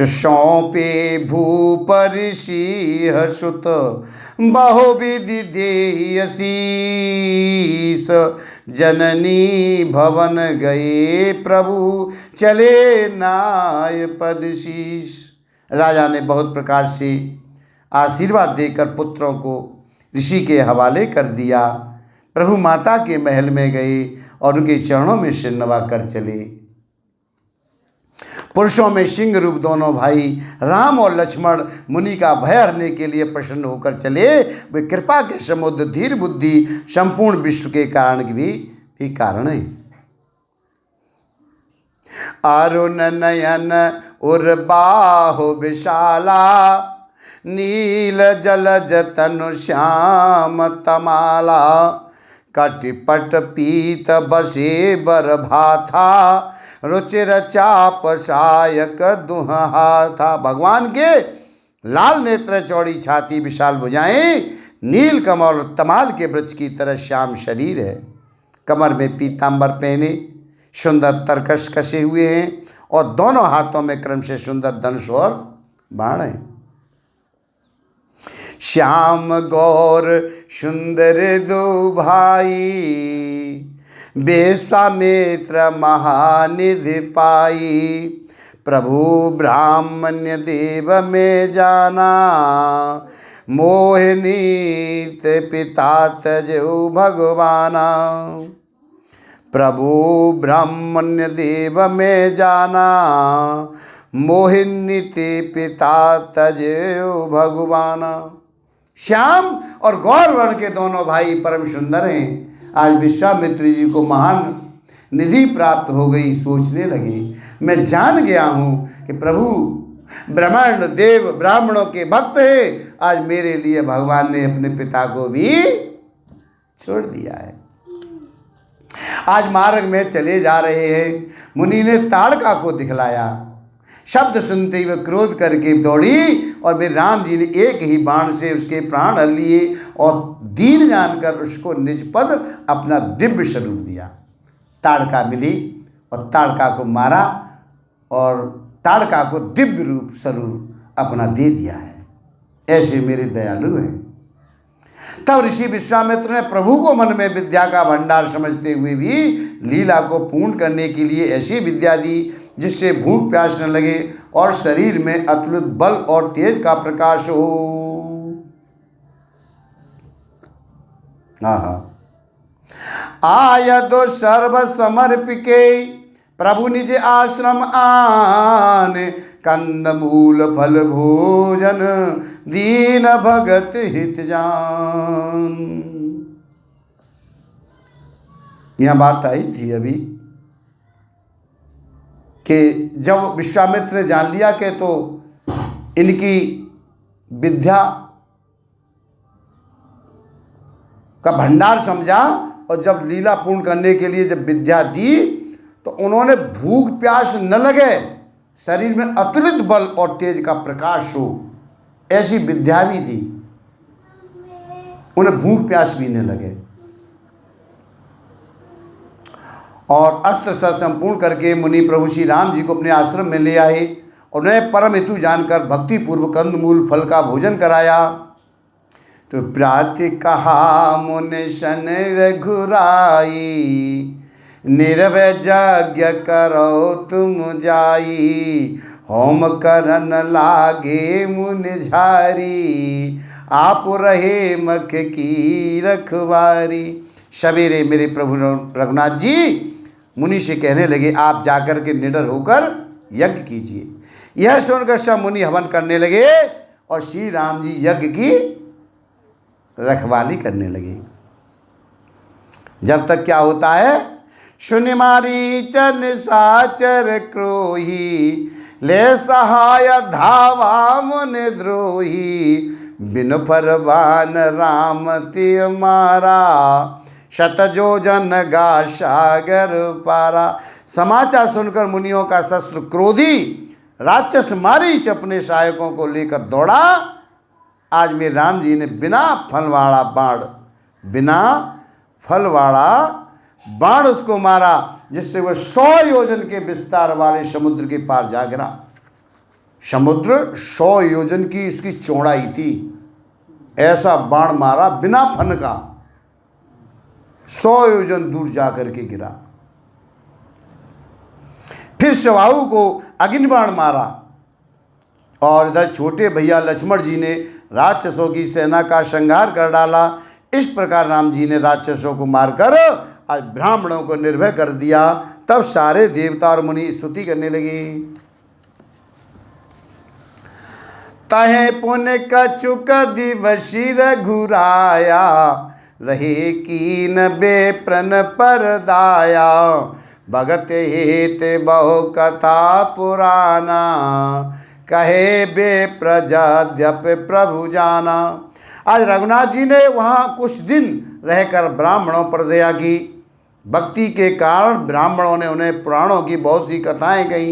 सौंपे भूपर सिंह सुत बहुविधि देहि असीस। जननी भवन गए प्रभु चले नाय पद शीस। राजा ने बहुत प्रकार से आशीर्वाद देकर पुत्रों को ऋषि के हवाले कर दिया। प्रभु माता के महल में गए और उनके चरणों में सिर नवा कर चले। पुरुषों में सिंह रूप दोनों भाई राम और लक्ष्मण मुनि का भय हरने के लिए प्रसन्न होकर चले। वे कृपा के समुद्र, धीर बुद्धि, संपूर्ण विश्व के कारण भी कारण है। अरुण नयन उर्बाहु विशाला, नील जलज तनु श्याम तमाला। कटिपट पीत बसे बर भाथा, रुचिर चाप सायक दुहा था। भगवान के लाल नेत्र, चौड़ी छाती, विशाल भुजाएं, नील कमल तमाल के वृक्ष की तरह श्याम शरीर है। कमर में पीतांबर पहने सुंदर तरकश कसे हुए हैं और दोनों हाथों में क्रम से सुंदर धनुष और बाण है। श्याम गौर सुंदर दो भाई, विश्वामित्र महानिधि पाई। प्रभु ब्राह्मण्य देव में जाना, मोहिनीत पिता तजो भगवाना। प्रभु ब्राह्मण्य देव में जाना, मोहिनीति पिता तजो भगवाना। श्याम और गौर वर्ण के दोनों भाई परम सुंदर हैं। आज विश्वामित्र जी को महान निधि प्राप्त हो गई। सोचने लगे, मैं जान गया हूँ कि प्रभु ब्रह्मांड देव ब्राह्मणों के भक्त हैं। आज मेरे लिए भगवान ने अपने पिता को भी छोड़ दिया है। आज मार्ग में चले जा रहे हैं, मुनि ने ताड़का को दिखलाया। शब्द सुनते ही वह क्रोध करके दौड़ी और मेरे राम जी ने एक ही बाण से उसके प्राण हर लिए और दीन जानकर उसको निज पद अपना दिव्य स्वरूप दिया। ताड़का मिली और ताड़का को मारा और ताड़का को दिव्य रूप स्वरूप अपना दे दिया है। ऐसे मेरे दयालु हैं। तब ऋषि विश्वामित्र ने प्रभु को मन में विद्या का भंडार समझते हुए भी लीला को पूर्ण करने के लिए ऐसी विद्या दी जिससे भूख प्यास न लगे और शरीर में अतुलित बल और तेज का प्रकाश हो। आयदो सर्व समर्पिके, प्रभु निज आश्रम आन। कंदमूल फल भोजन, दीन भगत हित जान। यह बात आई थी अभी कि जब विश्वामित्र ने जान लिया कि तो इनकी विद्या का भंडार समझा और जब लीला पूर्ण करने के लिए जब विद्या दी तो उन्होंने भूख प्यास न लगे, शरीर में अतुलित बल और तेज का प्रकाश हो, ऐसी विद्या भी दी। उन्हें भूख प्यास भी न लगे और अस्त्र शस्त्र पूर्ण करके मुनि प्रभु श्री राम जी को अपने आश्रम में ले आए और उन्हें परम हेतु जानकर भक्ति पूर्व कंदमूल फल का भोजन कराया। तो प्राति कहा मुनि सन रघुराई, निर्भय यज्ञ करो तुम जाई। होम करन लागे मुनि झारी, आप रहे मख की रखवारी। सवेरे मेरे प्रभु रघुनाथ जी मुनि से कहने लगे, आप जाकर के निडर होकर यज्ञ कीजिए। यह सुनकर सब मुनि हवन करने लगे और श्री राम जी यज्ञ की रखवाली करने लगे। जब तक क्या होता है, सुनि मारीचन साचर क्रोही, ले सहाय धावा मुनि द्रोही। बिनु फरमान राम तिय मारा, शतजोजन गा सागर पारा। समाचार सुनकर मुनियों का शस्त्र क्रोधी राक्षस मारीच अपने सहायकों को लेकर दौड़ा। आज मेरे राम जी ने बिना फल वाला बाण उसको मारा, जिससे वह 100 योजन के विस्तार वाले समुद्र के पार जा गिरा। समुद्र 100 योजन की इसकी चौड़ाई थी। ऐसा बाण मारा बिना फन का, 100 योजन दूर जा करके गिरा। फिर शवाहु को अग्निबाण मारा और इधर छोटे भैया लक्ष्मण जी ने राक्षसों की सेना का संहार कर डाला। इस प्रकार राम जी ने राक्षसों को मारकर आज ब्राह्मणों को निर्भय कर दिया। तब सारे देवता और मुनि स्तुति करने लगे। तहे पुण्य कछुक दिवसी रघुराया, रहे कीन बेप्रन परदाया। भगत हेत बहु कथा पुराना, कहे बेप्रजाद्यप प्रभु जाना। आज रघुनाथ जी ने वहाँ कुछ दिन रहकर ब्राह्मणों पर दया की। भक्ति के कारण ब्राह्मणों ने उन्हें पुराणों की बहुत सी कथाएं कही,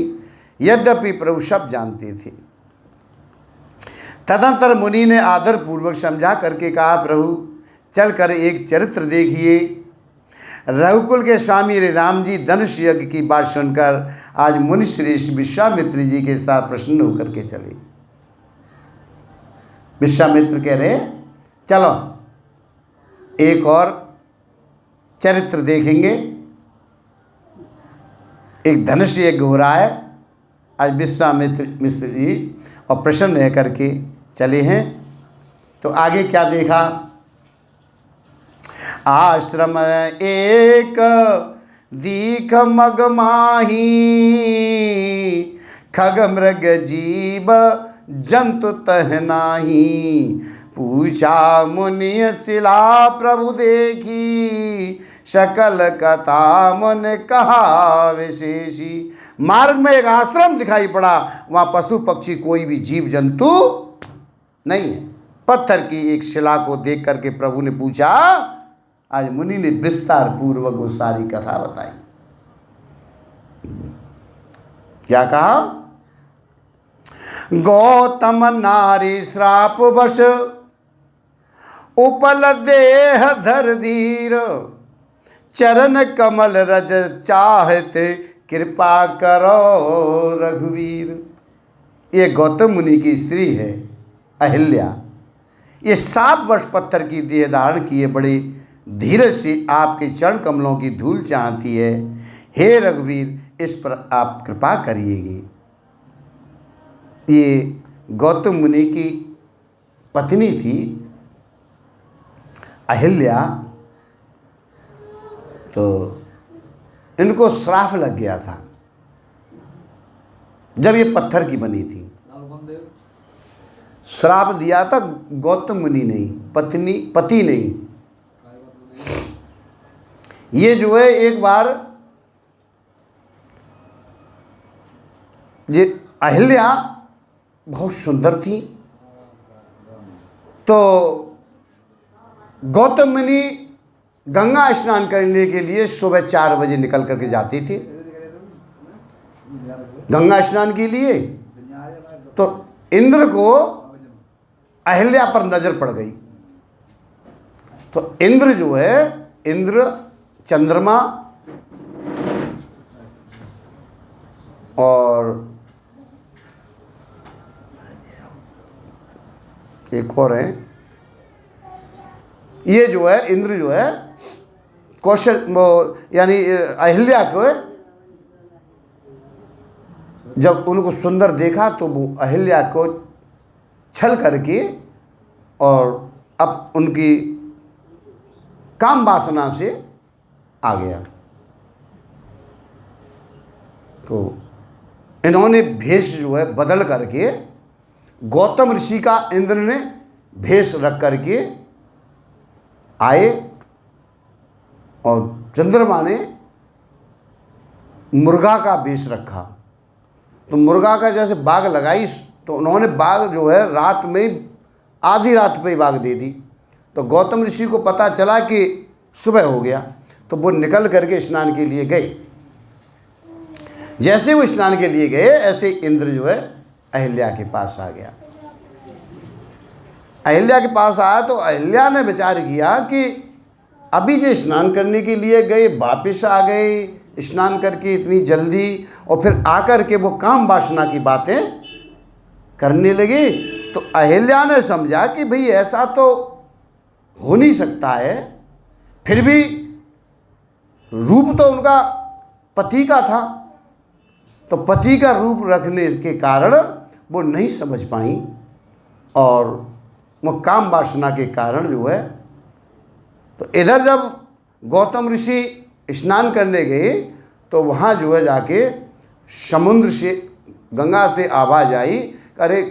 यद्यपि प्रभु सब जानते थे। तदंतर मुनि ने आदर पूर्वक समझा करके कहा, प्रभु चल कर एक चरित्र देखिए। रघुकुल के स्वामी श्री राम जी धनुष यज्ञ की बात सुनकर आज मुनि श्रेष्ठ विश्वामित्र जी के साथ प्रसन्न होकर के चले। विश्वामित्र कह रहे चलो एक और चरित्र देखेंगे, एक धनुष यज्ञ हो रहा है। आज विश्वामित्र मिश्र जी और प्रसन्न रह करके चले हैं। तो आगे क्या देखा, आश्रम एक दीख मग माही, खग मृग जीव जंतु तह नाही, पूछा मुनि शिला प्रभु देखी, सकल कथा मुन कहा विशेषी। मार्ग में एक आश्रम दिखाई पड़ा, वहाँ पशु पक्षी कोई भी जीव जंतु नहीं है। पत्थर की एक शिला को देख करके प्रभु ने पूछा। आज मुनि ने विस्तार पूर्वक वो सारी कथा बताई। क्या कहा, गौतम नारी श्राप वश, उपल देह धर धीर, चरण कमल रज चाहते, कृपा करो रघुवीर। ये गौतम मुनि की स्त्री है अहिल्या। ये साप वर्ष पत्थर की देह धारण किए बड़े धीरज से आपके चरण कमलों की धूल चाहती है। हे रघुवीर, इस पर आप कृपा करिएगे। ये गौतम मुनि की पत्नी थी अहिल्या। तो इनको श्राप लग गया था जब ये पत्थर की बनी थी। श्राप दिया था गौतम मुनि नहीं, पति नहीं। ये जो है एक बार ये अहिल्या बहुत सुंदर थी। तो गौतम मुनि गंगा स्नान करने के लिए सुबह 4 बजे निकल करके जाती थी गंगा स्नान के लिए। तो इंद्र को अहिल्या पर नजर पड़ गई। तो इंद्र जो है, इंद्र चंद्रमा और एक और है, ये जो है इंद्र जो है कौशल यानी अहिल्या को जब उनको सुंदर देखा तो वो अहिल्या को छल करके और अब उनकी काम वासना से आ गया। तो इन्होंने भेष जो है बदल करके, गौतम ऋषि का इंद्र ने भेष रख करके आए और चंद्रमा ने मुर्गा का भेष रखा। तो मुर्गा का जैसे बाग लगाई तो उन्होंने बाग जो है रात में, आधी रात पे ही बाग दे दी। तो गौतम ऋषि को पता चला कि सुबह हो गया, तो वो निकल करके स्नान के लिए गए। जैसे वो स्नान के लिए गए ऐसे इंद्र जो है अहिल्या के पास आ गया। अहिल्या के पास आया तो अहिल्या ने विचार किया कि अभी जो स्नान करने के लिए गए वापस आ गए स्नान करके इतनी जल्दी, और फिर आकर के वो काम वासना की बातें करने लगे। तो अहिल्या ने समझा कि भाई ऐसा तो हो नहीं सकता है। फिर भी रूप तो उनका पति का था, तो पति का रूप रखने के कारण वो नहीं समझ पाई और वो काम वासना के कारण जो है। तो इधर जब गौतम ऋषि स्नान करने गए तो वहाँ जो है जाके समुद्र से, गंगा से आवाज़ आई, अरे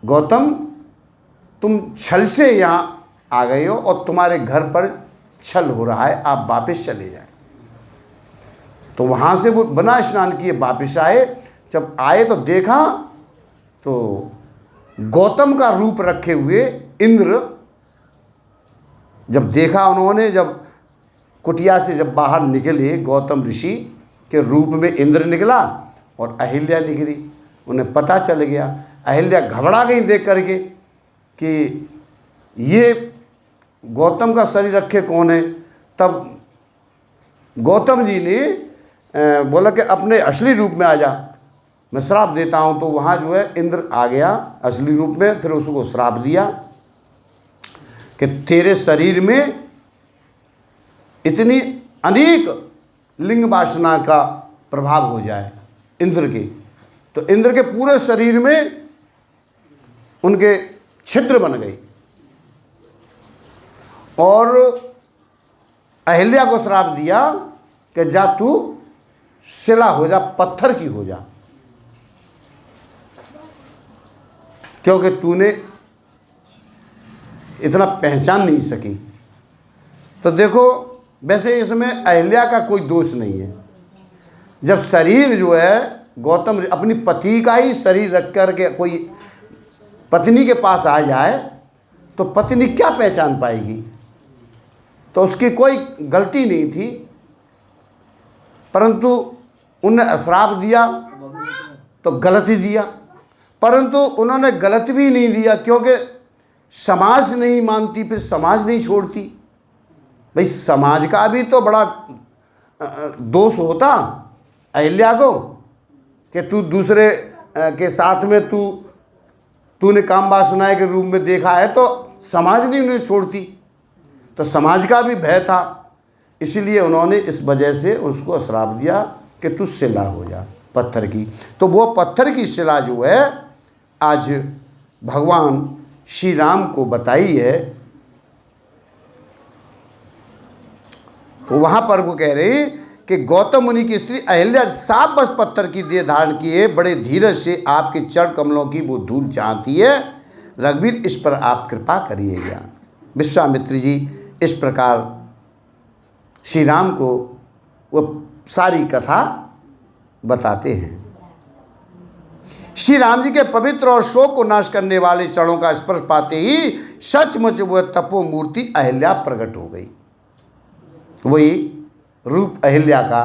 गौतम तुम छल से यहाँ आ गए हो और तुम्हारे घर पर छल हो रहा है, आप वापस चले जाएं। तो वहाँ से वो बिना स्नान किए वापस आए। जब आए तो देखा तो गौतम का रूप रखे हुए इंद्र, जब देखा उन्होंने, जब कुटिया से जब बाहर निकले गौतम ऋषि के रूप में इंद्र निकला और अहिल्या निकली, उन्हें पता चल गया अहिल्या घबरा गई देख करके कि ये गौतम का शरीर रखे कौन है। तब गौतम जी ने बोला कि अपने असली रूप में आ जा, मैं श्राप देता हूँ। तो वहाँ जो है इंद्र आ गया असली रूप में, फिर उसको श्राप दिया कि तेरे शरीर में इतनी अनेक लिंग वासना का प्रभाव हो जाए इंद्र के। तो इंद्र के पूरे शरीर में उनके छिद्र बन गए और अहिल्या को श्राप दिया कि जा तू शिला हो जा, पत्थर की हो जा, क्योंकि तूने इतना पहचान नहीं सकी। तो देखो, वैसे इसमें अहिल्या का कोई दोष नहीं है। जब शरीर जो है गौतम अपनी पति का ही शरीर रख कर के कोई पत्नी के पास आ जाए तो पत्नी क्या पहचान पाएगी। तो उसकी कोई गलती नहीं थी, परंतु उन्हें श्राप दिया तो गलत ही दिया। परंतु उन्होंने गलत भी नहीं दिया, क्योंकि समाज नहीं मानती, फिर समाज नहीं छोड़ती। भाई समाज का भी तो बड़ा दोष होता अहिल्या को कि तू दूसरे के साथ में तूने काम वासना के रूप में देखा है, तो समाज नहीं उन्हें छोड़ती। तो समाज का भी भय था, इसलिए उन्होंने इस वजह से उसको श्राप दिया कि तू शिला हो जा, पत्थर की। तो वो पत्थर की शिला जो है आज भगवान श्री राम को बताई है। तो वहाँ पर वो कह रहे कि गौतम मुनि की स्त्री अहिल्या साफ बस पत्थर की देह धारण किए, बड़े धीरज से आपके चरण कमलों की वो धूल चाहती है। रघुवीर, इस पर आप कृपा करिएगा। विश्वामित्र जी इस प्रकार श्री राम को वो सारी कथा बताते हैं। श्री राम जी के पवित्र और शोक को नाश करने वाले चरणों का स्पर्श पाते ही सचमुच वह तपो मूर्ति अहिल्या प्रकट हो गई। वही रूप अहिल्या का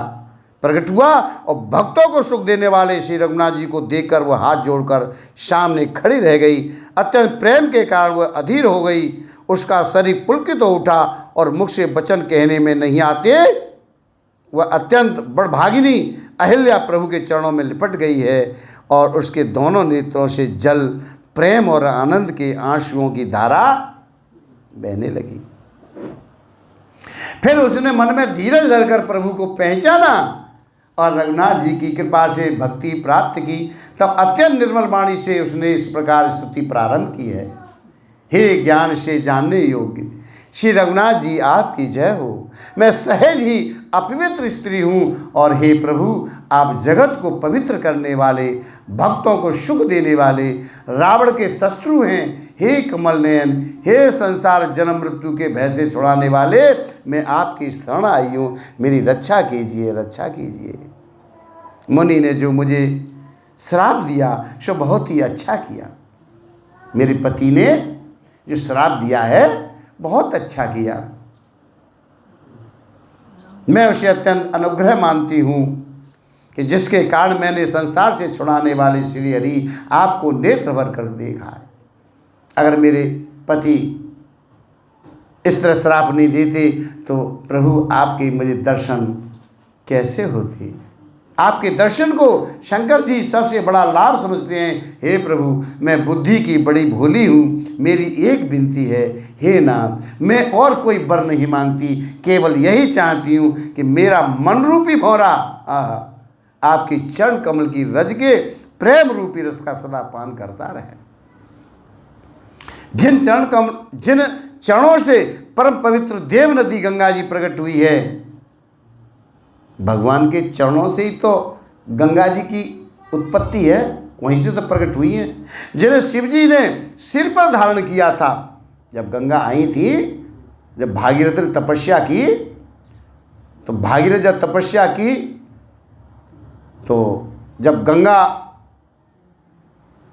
प्रकट हुआ और भक्तों को सुख देने वाले श्री रघुनाथ जी को देखकर वह हाथ जोड़कर सामने खड़ी रह गई। अत्यंत प्रेम के कारण वह अधीर हो गई। उसका शरीर पुलकित हो उठा और मुख से वचन कहने में नहीं आते। वह अत्यंत बड़भागिनी अहिल्या प्रभु के चरणों में लिपट गई है और उसके दोनों नेत्रों से जल, प्रेम और आनंद के आंसुओं की धारा बहने लगी। फिर उसने मन में धीरज धरकर प्रभु को पहचाना और रघुनाथ जी की कृपा से भक्ति प्राप्त की। तब अत्यंत निर्मल वाणी से उसने इस प्रकार स्तुति प्रारंभ की है। हे ज्ञान से जानने योग्य श्री रघुनाथ जी, आपकी जय हो। मैं सहज ही अपवित्र स्त्री हूँ और हे प्रभु, आप जगत को पवित्र करने वाले, भक्तों को सुख देने वाले, रावण के शत्रु हैं। हे कमल नयन, हे संसार जन्म मृत्यु के भय से छुड़ाने वाले, मैं आपकी शरण आई हूँ, मेरी रक्षा कीजिए, रक्षा कीजिए। मुनि ने जो मुझे श्राप दिया सो बहुत ही अच्छा किया। मेरे पति ने जो श्राप दिया है बहुत अच्छा किया। मैं उसे अत्यंत अनुग्रह मानती हूँ कि जिसके कारण मैंने संसार से छुड़ाने वाले श्री हरि आपको नेत्र भर कर देखा है। अगर मेरे पति इस तरह श्राप नहीं देते तो प्रभु आपके मुझे दर्शन कैसे होते। आपके दर्शन को शंकर जी सबसे बड़ा लाभ समझते हैं। हे प्रभु, मैं बुद्धि की बड़ी भोली हूँ, मेरी एक विनती है, हे नाथ, मैं और कोई वर नहीं मांगती, केवल यही चाहती हूँ कि मेरा मन रूपी भौरा आपकी चरण कमल की रज के प्रेम रूपी रस का सदा पान करता रहे। जिन चरणों से परम पवित्र देव नदी गंगा जी प्रकट हुई है, भगवान के चरणों से ही तो गंगा जी की उत्पत्ति है, वहीं से तो प्रकट हुई है। जिन्हें शिव जी ने सिर पर धारण किया था, जब गंगा आई थी, जब भागीरथ ने तपस्या की, तो भागीरथ जब तपस्या की तो जब गंगा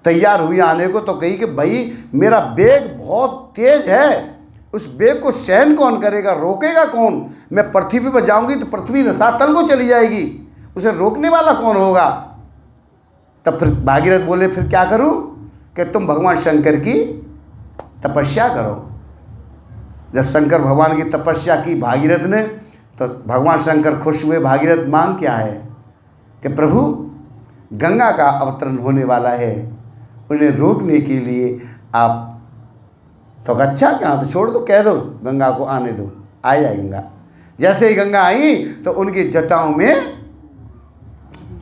तैयार हुई आने को, तो कही कि भाई मेरा वेग बहुत तेज है, उस वेग को सहन कौन करेगा, रोकेगा कौन। मैं पृथ्वी पर जाऊंगी तो पृथ्वी रसातल को चली जाएगी, उसे रोकने वाला कौन होगा। तब फिर भागीरथ बोले फिर क्या करूं, कि तुम भगवान शंकर की तपस्या करो। जब शंकर भगवान की तपस्या की भागीरथ ने, तो भगवान शंकर खुश हुए। भागीरथ मांग क्या है कि प्रभु गंगा का अवतरण होने वाला है, उन्हें रोकने के लिए आप तो अच्छा क्या, तो छोड़ दो, कह दो गंगा को आने दो, आ जाए गंगा। जैसे ही गंगा आई तो उनकी जटाओं में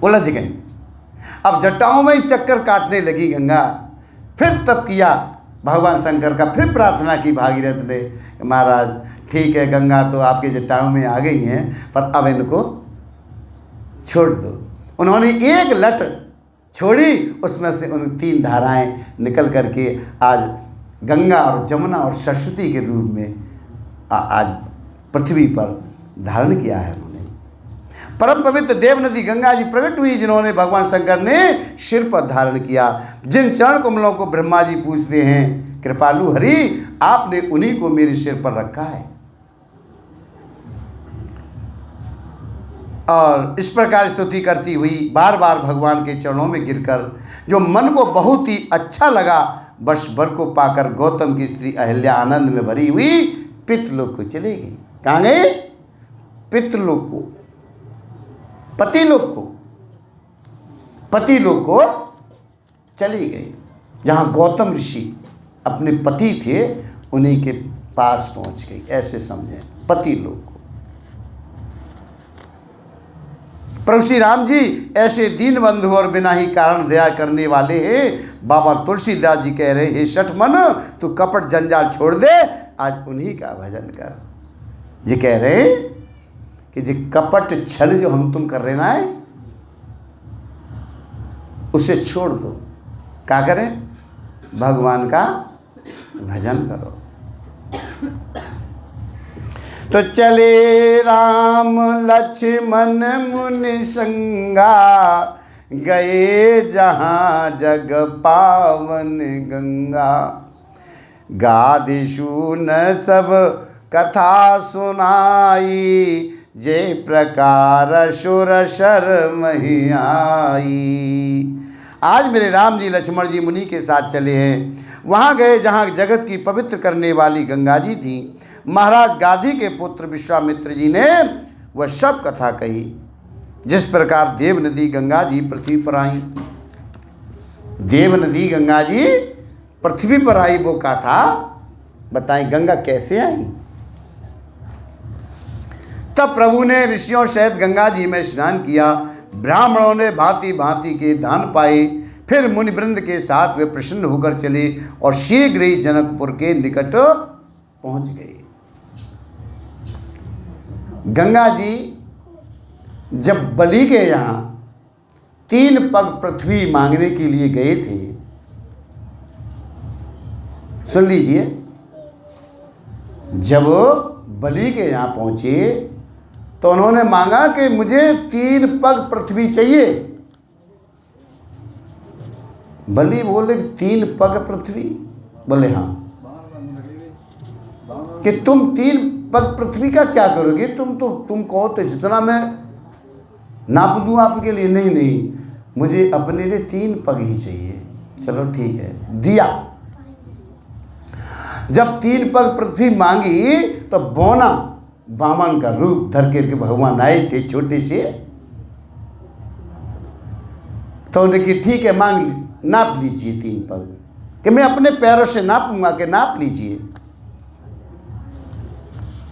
उलझ गई। अब जटाओं में ही चक्कर काटने लगी गंगा। फिर तब किया भगवान शंकर का, फिर प्रार्थना की भागीरथ ने, महाराज ठीक है गंगा तो आपके जटाओं में आ गई हैं, पर अब इनको छोड़ दो। उन्होंने एक लट छोड़ी, उसमें से उन 3 धाराएं निकल करके आज गंगा और जमुना और सरस्वती के रूप में आज पृथ्वी पर धारण किया है उन्होंने। परम पवित्र देव नदी गंगा जी प्रकट हुई, जिन्होंने भगवान शंकर ने सिर पर धारण किया। जिन चरण कमलों को ब्रह्मा जी पूछते हैं, कृपालु हरि आपने उन्हीं को मेरे सिर पर रखा है। और इस प्रकार स्तुति करती हुई बार बार भगवान के चरणों में गिरकर, जो मन को बहुत ही अच्छा लगा, वर्ष भर को पाकर गौतम की स्त्री अहिल्या आनंद में भरी हुई पितृलोक को चली गई। कहाँ गए? पितृलोक को, पतिलोक को चली गई, जहाँ गौतम ऋषि अपने पति थे उन्हीं के पास पहुँच गई। ऐसे समझें पतिलोक को। प्रभु श्री राम जी ऐसे दीन बंधु और बिना ही कारण दया करने वाले हैं। बाबा तुलसीदास जी कह रहे, हे शठ मन तू कपट जंजाल छोड़ दे, आज उन्हीं का भजन कर। जी कह रहे कि जी कपट छल जो हम तुम कर रहे ना है, उसे छोड़ दो। क्या करें? भगवान का भजन करो। तो चले राम लक्ष्मण मुनि संगा, गए जहाँ जग पावन गंगा। गादिशु न सब कथा सुनाई, जे प्रकार असुर शर्म ही आई। आज मेरे राम जी लक्ष्मण जी मुनि के साथ चले हैं, वहाँ गए जहाँ जगत की पवित्र करने वाली गंगा जी थी। महाराज गाधी के पुत्र विश्वामित्र जी ने वह सब कथा कही, जिस प्रकार देव नदी गंगा जी पृथ्वी पर आई। देव नदी गंगा जी पृथ्वी पर आई, वो कथा बताएं गंगा कैसे आई। तब प्रभु ने ऋषियों सहित गंगा जी में स्नान किया। ब्राह्मणों ने भांति भांति के दान पाए। फिर मुनिवृंद के साथ वे प्रसन्न होकर चले और शीघ्र ही जनकपुर के निकट पहुंच गए। गंगा जी जब बलि के यहाँ 3 पग पृथ्वी मांगने के लिए गए थे, सुन लीजिए, जब बलि के यहाँ पहुंचे तो उन्होंने मांगा कि मुझे 3 पग पृथ्वी चाहिए। बलि बोले 3 पग पृथ्वी? बोले हाँ। कि तुम 3 पग पृथ्वी का क्या करोगे? तुम कहो तो जितना मैं नाप दूँ आपके लिए। नहीं, मुझे अपने लिए 3 पग ही चाहिए। चलो ठीक है, दिया। जब 3 पग पृथ्वी मांगी तो बौना वामन का रूप धर के भगवान आए थे छोटे से। तो उन्हें कि ठीक है मांग ली, नाप लीजिए 3 पग। कि मैं अपने पैरों से नापूंगा, कि नाप लीजिए।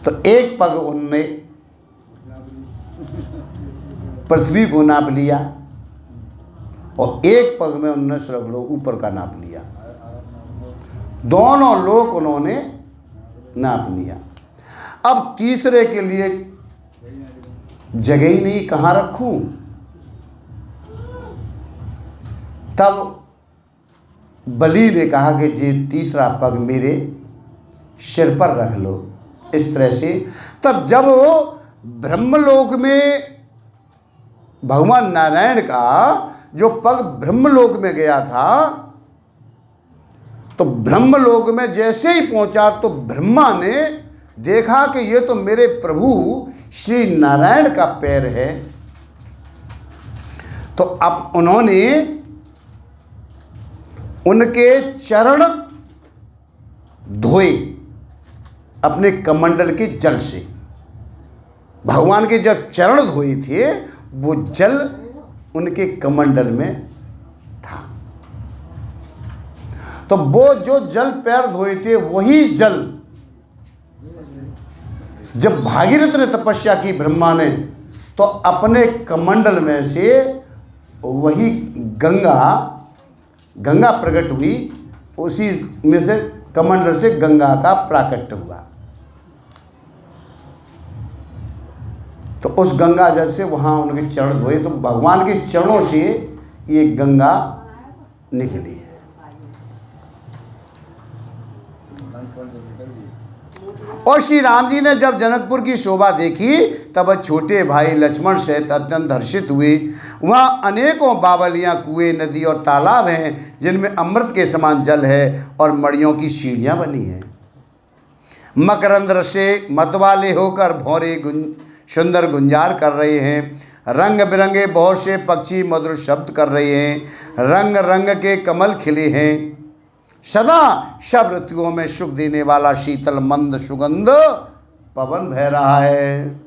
तो 1 पग उनने पृथ्वी को नाप लिया और 1 पग में उन्होंने स्वर्गलोक ऊपर का नाप लिया। दोनों लोक उन्होंने नाप लिया। अब तीसरे के लिए जगह ही नहीं, कहाँ रखूं? तब बलि ने कहा कि जी तीसरा पग मेरे सिर पर रख लो। इस तरह से तब जब ब्रह्मलोक में भगवान नारायण का जो पग ब्रह्मलोक में गया था, तो ब्रह्मलोक में जैसे ही पहुंचा तो ब्रह्मा ने देखा कि ये तो मेरे प्रभु श्री नारायण का पैर है। तो अब उन्होंने उनके चरण धोए अपने कमंडल के जल से। भगवान के जब चरण धोए थे वो जल उनके कमंडल में था। तो वो जो जल पैर धोए थे वही जल जब भागीरथ ने तपस्या की ब्रह्मा ने, तो अपने कमंडल में से वही गंगा प्रकट हुई, उसी में से कमंडल से गंगा का प्राकट्य हुआ। तो उस गंगा जल से वहाँ उनके चरण धोए, तो भगवान के चरणों से ये गंगा निकली है। और श्री राम जी ने जब जनकपुर की शोभा देखी तब छोटे भाई लक्ष्मण सहित अत्यंत हर्षित हुए। वहाँ अनेकों बावलियाँ, कुएं, नदी और तालाब हैं जिनमें अमृत के समान जल है और मड़ियों की सीढ़ियाँ बनी हैं। मकरंद रसे मतवाले होकर भौरे सुंदर गुंजार कर रहे हैं। रंग बिरंगे बहुत से पक्षी मधुर शब्द कर रहे हैं। रंग रंग के कमल खिले हैं। सदा सब ऋतुओं में सुख देने वाला शीतल मंद सुगंध पवन बह रहा है।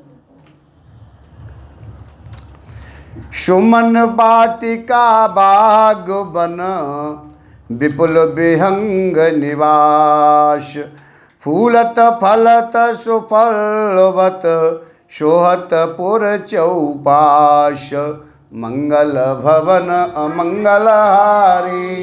सुमन बाटिका बाग बन विपुल विहंग निवास। फूलत फलत सुफलवत शोहत पुर चौपाश। मंगल भवन अमंगलहारी।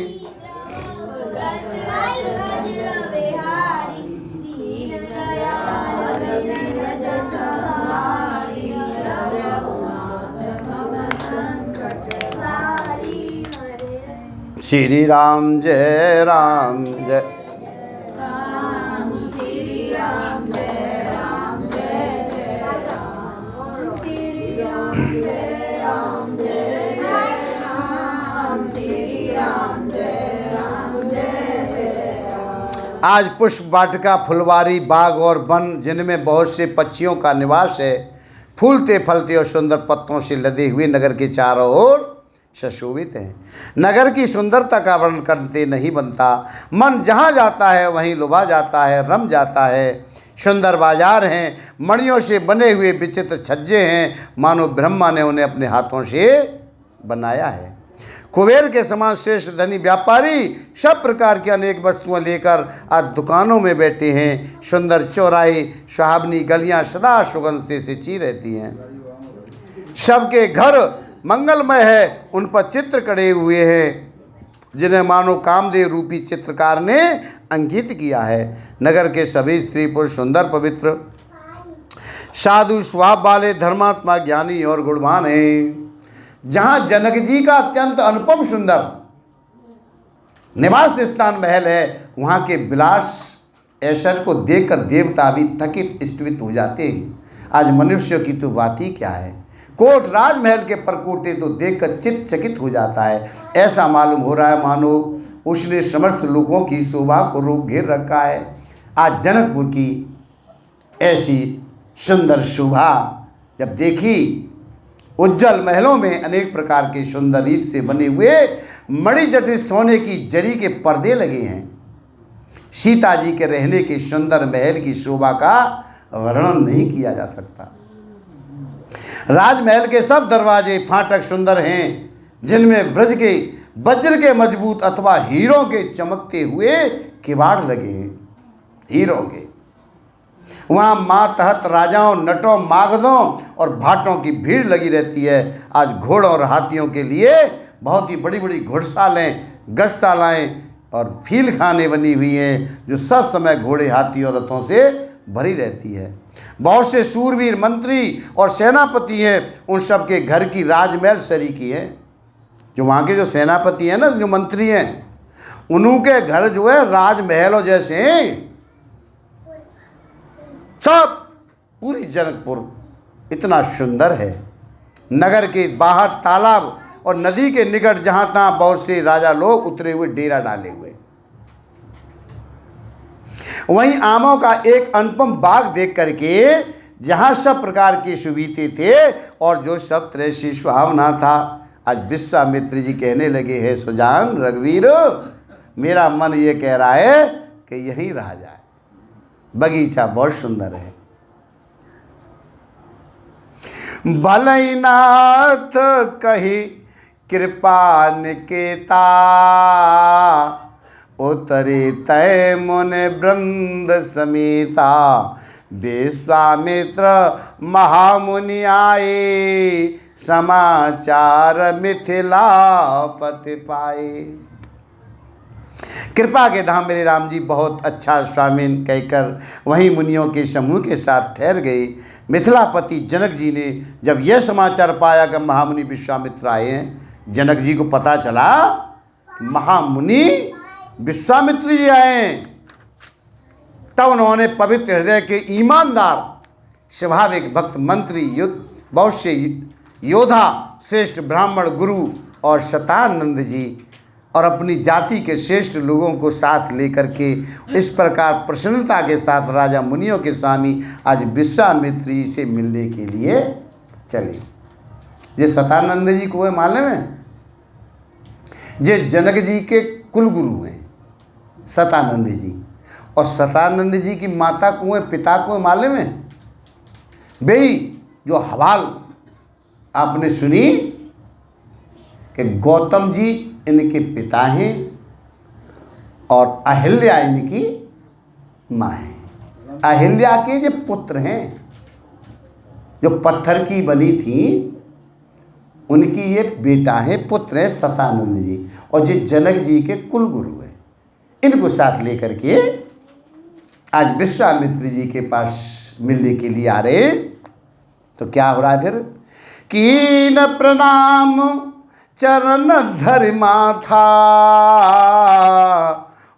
श्री राम जय राम जय राम। श्री राम जय राम जय जय राम। श्री राम जय राम जय जय राम। श्री राम जय राम जय जय राम। आज पुष्प वाटिका, फुलवारी, बाग और वन जिनमें बहुत से पक्षियों का निवास है, फूलते फलते और सुंदर पत्तों से लदे हुए नगर के चारों ओर सुशोभित हैं। नगर की सुंदरता का वर्णन करते नहीं बनता। मन जहाँ जाता है वहीं लुभा जाता है, रम जाता है। सुंदर बाजार हैं, मणियों से बने हुए विचित्र छज्जे हैं, मानो ब्रह्मा ने उन्हें अपने हाथों से बनाया है। कुबेर के समान श्रेष्ठ धनी व्यापारी सब प्रकार की अनेक वस्तुएं लेकर आज दुकानों में बैठे हैं। सुंदर चौराहे, सुहावनी गलियां सदा सुगंध से सिंची रहती हैं। सबके घर मंगलमय है, उन पर चित्र कड़े हुए हैं जिन्हें मानो कामदेव रूपी चित्रकार ने अंकित किया है। नगर के सभी स्त्री पुरुष सुंदर, पवित्र, साधु स्वभाव वाले, धर्मात्मा, ज्ञानी और गुणवान हैं। जहाँ जनक जी का अत्यंत अनुपम सुंदर निवास स्थान महल है, वहाँ के विलास ऐश्वर्य को देखकर देवता भी थकित स्तुत हो जाते हैं। आज मनुष्य की तो बात ही क्या है। कोट राजमहल के परकोटे तो देखकर चित्त चकित हो जाता है। ऐसा मालूम हो रहा है मानो उसने समस्त लोगों की शोभा को रोक घेर रखा है। आज जनकपुर की ऐसी सुंदर शोभा जब देखी, उज्जवल महलों में अनेक प्रकार के सुंदर रीत से बने हुए मणिजटित सोने की जरी के पर्दे लगे हैं। सीता जी के रहने के सुंदर महल की शोभा का वर्णन नहीं किया जा सकता। राजमहल के सब दरवाजे फाटक सुंदर हैं, जिनमें ब्रज के वज्र के मजबूत अथवा हीरों के चमकते हुए किवाड़ लगे हैं। हीरों के वहाँ मातहत राजाओं, नटों, मागधों और भाटों की भीड़ लगी रहती है। आज घोड़ों और हाथियों के लिए बहुत ही बड़ी बड़ी घुड़सालें, गजशालाएँ और फील खाने बनी हुई हैं, जो सब समय घोड़े, हाथी और रथों से भरी रहती है। बहुत से सूरवीर मंत्री और सेनापति हैं, उन सब के घर की राजमहल सरी की है। जो वहाँ के जो सेनापति हैं ना, जो मंत्री हैं, उन्हों के घर जो है राजमहलों जैसे हैं। सब पूरी जनकपुर इतना सुंदर है। नगर के बाहर तालाब और नदी के निकट जहाँ तहाँ बहुत से राजा लोग उतरे हुए डेरा डाले हुए। वहीं आमों का एक अनुपम बाग देख करके जहाँ सब प्रकार के सुविधे थे और जो सब तरह से सुहावना था, आज विश्वामित्र जी कहने लगे हैं, सुजान रघुवीर, मेरा मन ये कह रहा है कि यहीं रह जाए। बगीचा बहुत सुंदर है। भलई नाथ कही कृपा निकेता, उतरे तय मुनि वृंद समेता। विश्वामित्र महामुनि आए, समाचार मिथिलापति पाए। कृपा के धाम मेरे राम जी बहुत अच्छा स्वामिन कहकर वहीं मुनियों के समूह के साथ ठहर गए। मिथिलापति जनक जी ने जब यह समाचार पाया कि महामुनि विश्वामित्र आए हैं, जनक जी को पता चला कि महामुनि विश्वामित्र जी आए हैं, तब उन्होंने पवित्र हृदय के ईमानदार स्वाभाविक भक्त मंत्री युद्ध बहुत से योद्धा श्रेष्ठ ब्राह्मण गुरु और शतानंद जी और अपनी जाति के श्रेष्ठ लोगों को साथ लेकर के इस प्रकार प्रसन्नता के साथ राजा मुनियों के स्वामी आज विश्वामित्र जी से मिलने के लिए चले। ये शतानंद जी को है मालूम है, ये जनक जी के कुल गुरु हैं शतानंद जी, और शतानंद जी की माता को है पिता को मालूम है भाई, जो हवाल आपने सुनी कि गौतम जी इनके पिता हैं और अहिल्या इनकी माँ है। अहिल्या के जो पुत्र हैं, जो पत्थर की बनी थी, उनकी ये बेटा है, पुत्र है शतानंद जी, और ये जनक जी के कुल गुरु हैं। इनको साथ लेकर के आज विश्वामित्र जी के पास मिलने के लिए आ रहे। तो क्या हो रहा है फिर? कीन प्रणाम चरण धर माथा,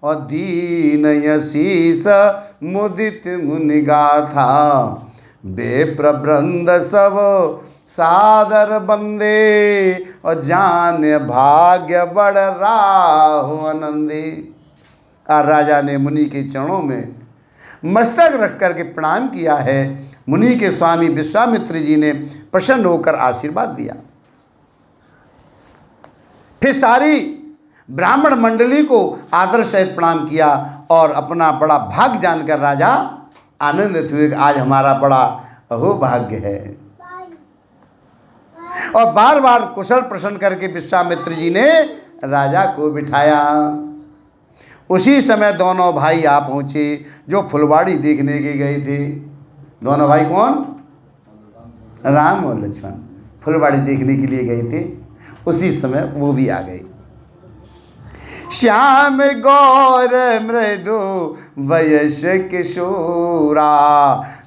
और दीन यशीष मुदित मुनि गाथा। बेप्रबंध सब सादर बंदे, और जान भाग्य बड़ राहु आनंदे। और राजा ने मुनि के चरणों में मस्तक रख करके प्रणाम किया है। मुनि के स्वामी विश्वामित्र जी ने प्रसन्न होकर आशीर्वाद दिया। फिर सारी ब्राह्मण मंडली को आदर सहित प्रणाम किया और अपना बड़ा भाग्य जानकर राजा आनंदित हुए कि आज हमारा बड़ा अहोभाग्य है। और बार बार कुशल प्रश्न करके विश्वामित्र जी ने राजा को बिठाया। उसी समय दोनों भाई आ पहुँचे जो फुलवाड़ी देखने के गए थे। दोनों भाई कौन? राम और लक्ष्मण फुलवाड़ी देखने के लिए गए थे। उसी समय वो भी आ गए। श्याम गौर मृदु वयस किशोरा,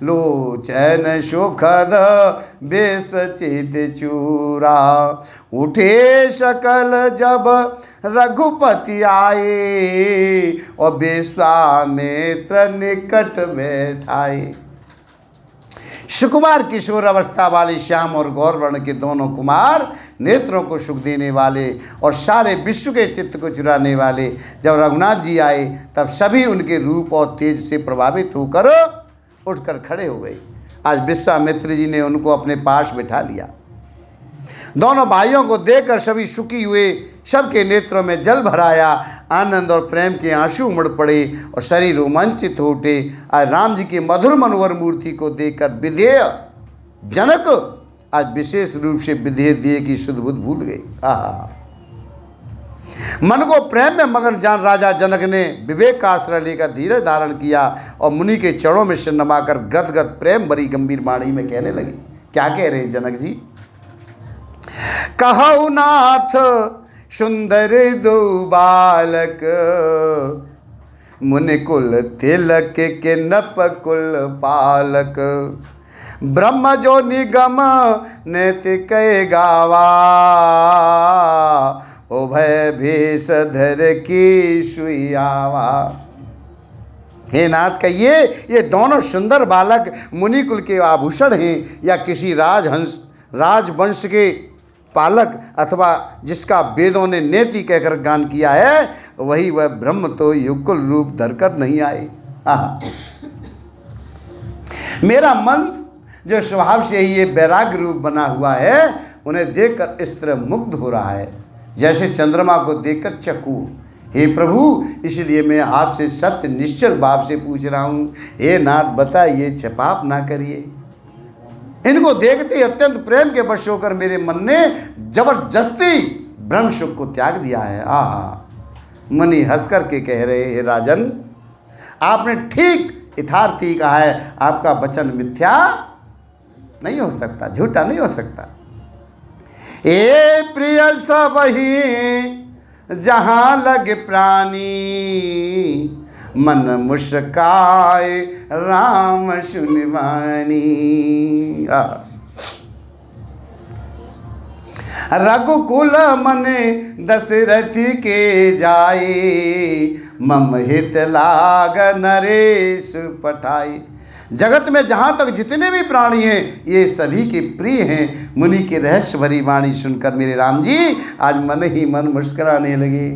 लोचन सुखद बेस चित चूरा। उठे सकल जब रघुपति आए, और विश्वामित्र निकट बैठाए। सुकुमार किशोर अवस्था वाले श्याम और गौर वर्ण के दोनों कुमार, नेत्रों को सुख देने वाले और सारे विश्व के चित्त को चुराने वाले जब रघुनाथ जी आए, तब सभी उनके रूप और तेज से प्रभावित होकर उठकर खड़े हो गए। आज विश्वामित्र जी ने उनको अपने पास बिठा लिया। दोनों भाइयों को देखकर सभी सुखी हुए, सबके नेत्रों में जल भराया। आनंद और प्रेम के आंसू उमड़ पड़े और शरीर रोमांचित हो उठे। आज राम जी की मधुर मनोहर मूर्ति को देखकर विधेय जनक आज विशेष रूप से विधेय दिए की शुद्ध बुद्ध भूल गए। मन को प्रेम में मगन जान राजा जनक ने विवेक का आश्रय लेकर धीरे धारण किया और मुनि के चरणों में सिर नमाकर गदगद प्रेम भरी गंभीर वाणी में कहने लगे। क्या कह रहे हैं जनक जी? कहु नाथ सुंदर दो बालक, मुनि कुल तिलक के नप कुल पालक। ब्रह्म जो निगम नैतिक गावा, उभय भेष धर की सुइयावा। हे नाथ कहिए, ये दोनों सुंदर बालक मुनि कुल के आभूषण हैं या किसी राजवंश के पालक, अथवा जिसका वेदों ने नेति कहकर गान किया है, वही वह ब्रह्म तो युगल रूप धरकर नहीं आए। मेरा मन जो स्वभाव से ही ये वैराग्य रूप बना हुआ है, उन्हें देखकर इस तरह मुग्ध हो रहा है जैसे चंद्रमा को देखकर चक्कू हे प्रभु, इसलिए मैं आपसे सत्य निश्चल भाव से पूछ रहा हूँ, हे नाथ बताइए, क्षपाप ना करिए। इनको देखते ही अत्यंत प्रेम के वश होकर मेरे मन ने जबरदस्ती ब्रह्म सुख को त्याग दिया है। आहा। मुनि हंस करके कह रहे, हे राजन, आपने ठीक यथार्थी कहा है, आपका वचन मिथ्या नहीं हो सकता, झूठा नहीं हो सकता। ए प्रिय सब ही जहाँ लगे प्राणी, मन मुस्काए राम सुनवानी। रघुकुल मन दशरथ के जाए, मम हित लाग नरेश पठाए। जगत में जहाँ तक जितने भी प्राणी हैं, ये सभी के प्रिय हैं। मुनि की रहस्य भरी वाणी सुनकर मेरे राम जी आज मन ही मन मुस्कुराने लगे।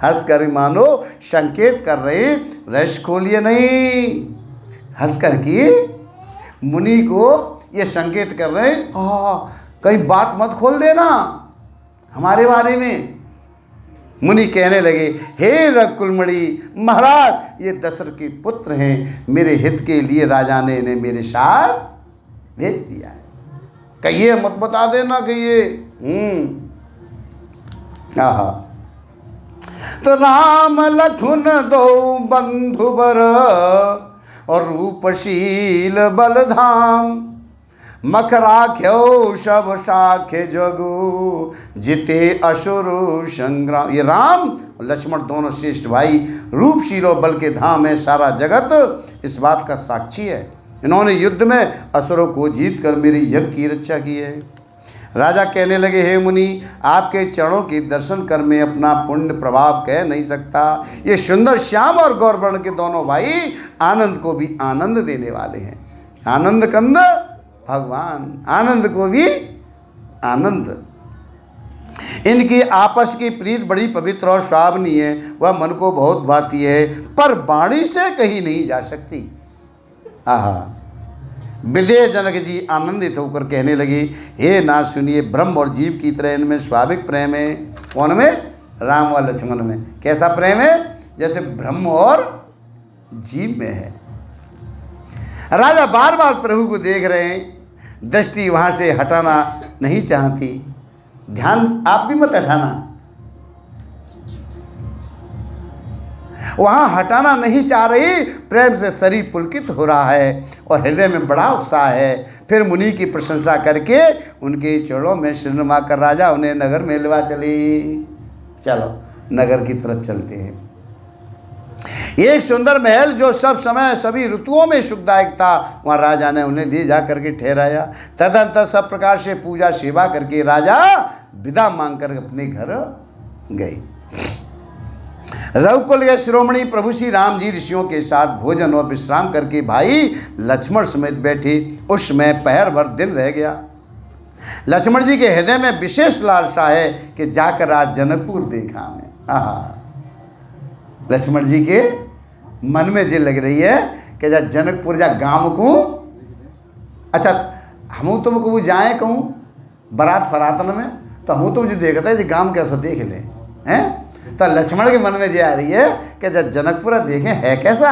हंस कर मानो संकेत कर रहे, रहस्य खोलिए नहीं। हंस कर के मुनि को ये संकेत कर रहे, कहीं बात मत खोल देना हमारे बारे में। मुनि कहने लगे, हे रघुकुलमणि महाराज, ये दशरथ के पुत्र हैं, मेरे हित के लिए राजा ने इन्हें मेरे साथ भेज दिया है। कहिए मत बता देना कि ये आहा। तो राम लखुन दो बंधुबर, और रूपशील बलधाम, मखराख्यो शब साख्य जगु, जिते असुर संग्राम। ये राम और लक्ष्मण दोनों श्रेष्ठ भाई, रूपशील और बल के धाम है। सारा जगत इस बात का साक्षी है। इन्होंने युद्ध में असुरों को जीत कर मेरी यज्ञ की रक्षा की है। राजा कहने लगे, हे मुनि, आपके चरणों के दर्शन कर मैं अपना पुण्य प्रभाव कह नहीं सकता। ये सुंदर श्याम और गौरवर्ण के दोनों भाई आनंद को भी आनंद देने वाले हैं। आनंद कंद भगवान, आनंद को भी आनंद। इनकी आपस की प्रीत बड़ी पवित्र और स्वाभनीय है, वह मन को बहुत भाती है, पर वाणी से कहीं नहीं जा सकती। आहा। विदेह जनक जी आनंदित होकर कहने लगे, हे नाथ सुनिए, ब्रह्म और जीव की तरह इनमें स्वाभाविक प्रेम है। कौन में? राम और लक्ष्मण में। कैसा प्रेम है? जैसे ब्रह्म और जीव में है। राजा बार बार प्रभु को देख रहे हैं, दृष्टि वहाँ से हटाना नहीं चाहती। ध्यान आप भी मत हटाना, वहाँ हटाना नहीं चाह रही। प्रेम से शरीर पुलकित हो रहा है और हृदय में बड़ा उत्साह है। फिर मुनि की प्रशंसा करके उनके चरणों में सिर नमा कर राजा उन्हें नगर में लेवा चली। चलो नगर की तरफ चलते हैं। एक सुंदर महल जो सब समय सभी ऋतुओं में सुखदायक था, वहाँ राजा ने उन्हें ले जा करके ठहराया। तदंतर सब प्रकार से पूजा सेवा करके राजा विदा मांग कर अपने घर गए। रघुकुल के शिरोमणि प्रभु श्री राम जी ऋषियों के साथ भोजन और विश्राम करके भाई लक्ष्मण समेत बैठे। उस समय पहर भर दिन रह गया। लक्ष्मण जी के हृदय में विशेष लालसा है कि जाकर आज जनकपुर देखा मैं। आहा। लक्ष्मण जी के मन में ये लग रही है कि जा जनकपुर जा गाँव को, अच्छा हम तुम को जाए कहूँ बारात फरातन में, तो हम तो मुझे देखता है जी गाँव कैसा देख लें हैं। तो लक्ष्मण के मन में ये आ रही है कि जब जनकपुर देखें है कैसा।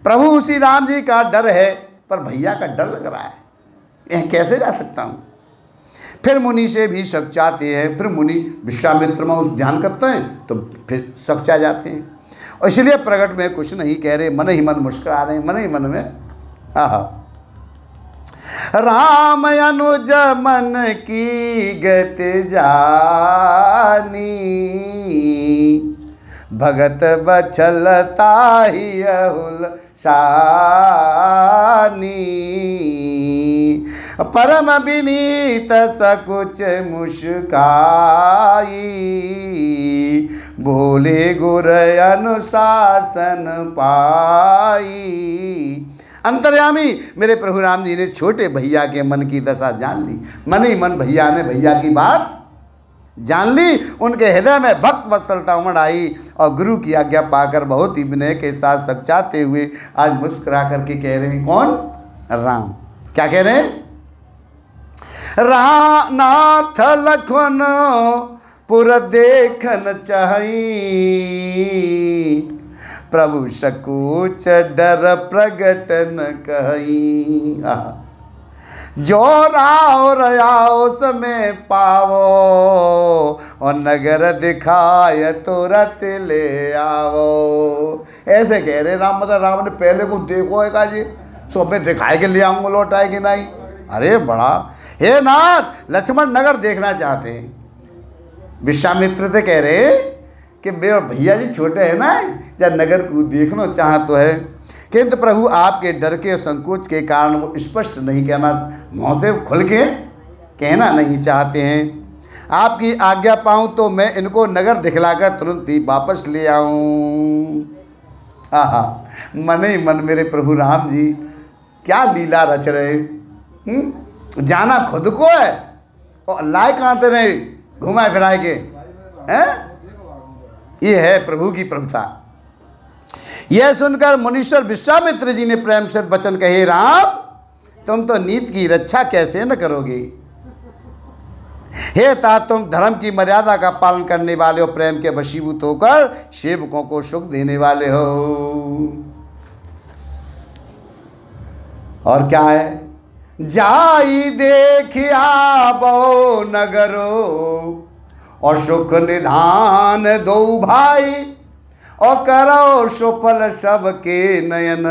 प्रभु श्री राम जी का डर है, पर भैया का डर लग रहा है, यह कैसे जा सकता हूँ। फिर मुनि से भी सच्चाते हैं। फिर मुनि विश्वामित्र में ध्यान करते हैं तो फिर सच्चा जाते हैं, और इसलिए प्रकट में कुछ नहीं कह रहे, मन ही मन मुस्कुरा रहे हैं, मन ही मन में। आहा। राम अनुज मन की गत जानी, भगत बछलता ही अहुल सानी, परम विनीत सकुच मुस्काई, बोले गुर अनुशासन पाई। अंतर्यामी मेरे प्रभु राम जी ने छोटे भैया के मन की दशा जान ली। मन ही मन भैया ने भैया की बात जान ली। उनके हृदय में भक्त वत्सलता उमड़ आई और गुरु की आज्ञा पाकर बहुत ही विनय के साथ सच्चाते हुए आज मुस्कुरा करके कह रहे हैं। कौन? राम। क्या कह रहे हैं? नाथ लखन पुर देखन चाही, प्रभु सकूच डर प्रगट न कहीं। जो राव रयाओ समय पावो, और नगर दिखाए तुरंत ले आवो। ऐसे कह रहे राम, मतलब राम ने पहले को देखो है का जी, सो मैं दिखाए के ले आऊँगा, लौटाए कि नहीं। अरे बड़ा, हे नाथ लक्ष्मण नगर देखना चाहते हैं। विश्वामित्र से कह रहे कि मेरे भैया जी छोटे हैं ना, या नगर को देखना चाह तो है, किंतु प्रभु आपके डर के संकोच के कारण वो स्पष्ट नहीं कहना, मुँह से खुल के कहना नहीं चाहते हैं। आपकी आज्ञा पाऊँ तो मैं इनको नगर दिखलाकर तुरंत ही वापस ले आऊँ। हाँ, मन ही मन मेरे प्रभु राम जी क्या लीला रच रहे। जाना खुद को है और लाए कहाँ ते रहे घुमाए फिराए के हैं। ये है प्रभु की प्रभुता। यह सुनकर मुनीश्वर विश्वामित्र जी ने प्रेम से वचन कहे, राम तुम तो नीति की रक्षा कैसे न करोगे। हे तात तुम धर्म की मर्यादा का पालन करने वाले हो, प्रेम के वशीभूत होकर सेवकों को सुख देने वाले हो। और क्या है, जाई देखिया बो नगरो, और सुख निधान दो भाई, और करो सुफल सबके नयन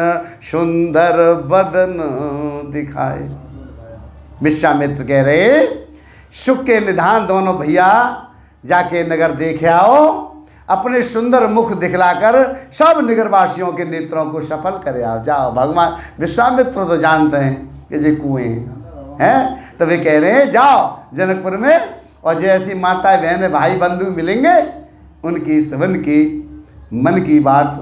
सुंदर बदन दिखाए। विश्वामित्र कह रहे सुख के निधान दोनों भैया जाके नगर देखे आओ, अपने सुंदर मुख दिखलाकर सब नगरवासियों के नेत्रों को सफल करे आओ। जाओ, भगवान विश्वामित्र तो जानते हैं कि ये कुएं हैं, तो वे कह रहे हैं जाओ जनकपुर में, और जैसी माता बहन भाई बंधु मिलेंगे उनकी सबन की मन की बात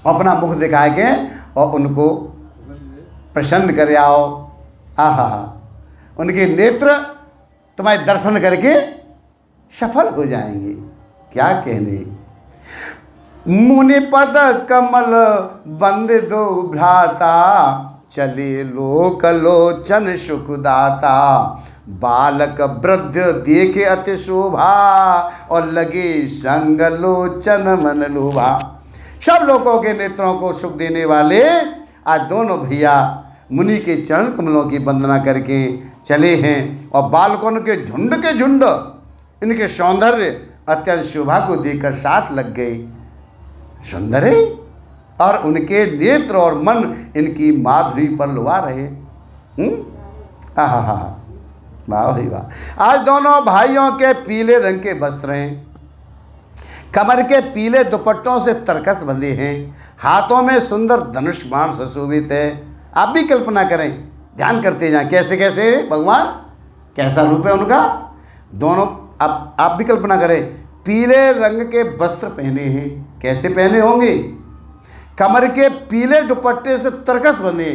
अपना मुख दिखा के और उनको प्रसन्न करे आओ। आहा, उनके नेत्र तुम्हारे दर्शन करके सफल हो जाएंगे। क्या कहने, मुनि पद कमल बंद दो भ्राता, चले लोक लोचन सुखदाता, बालक वृद्ध देखे अति शोभा, और लगे संग लोचन मन लोभा। सब लोगों के नेत्रों को सुख देने वाले आज दोनों भैया मुनि के चरण कमलों की वंदना करके चले हैं, और बालकों के झुंड इनके सौंदर्य अत्यंत शोभा को देखकर साथ लग गए। सुंदर है, और उनके नेत्र और मन इनकी माधुरी पर लुभा रहे। आहा, वाह भाई वाह। आज दोनों भाइयों के पीले रंग के वस्त्र हैं, कमर के पीले दुपट्टों से तरकस बंधे हैं, हाथों में सुंदर धनुष बाण सुशोभित है। आप भी कल्पना करें, ध्यान करते जाएं कैसे कैसे भगवान, कैसा रूप है उनका। दोनों आप भी कल्पना करें, पीले रंग के वस्त्र पहने हैं, कैसे पहने होंगे, कमर के पीले दुपट्टे से तरकस बंधे,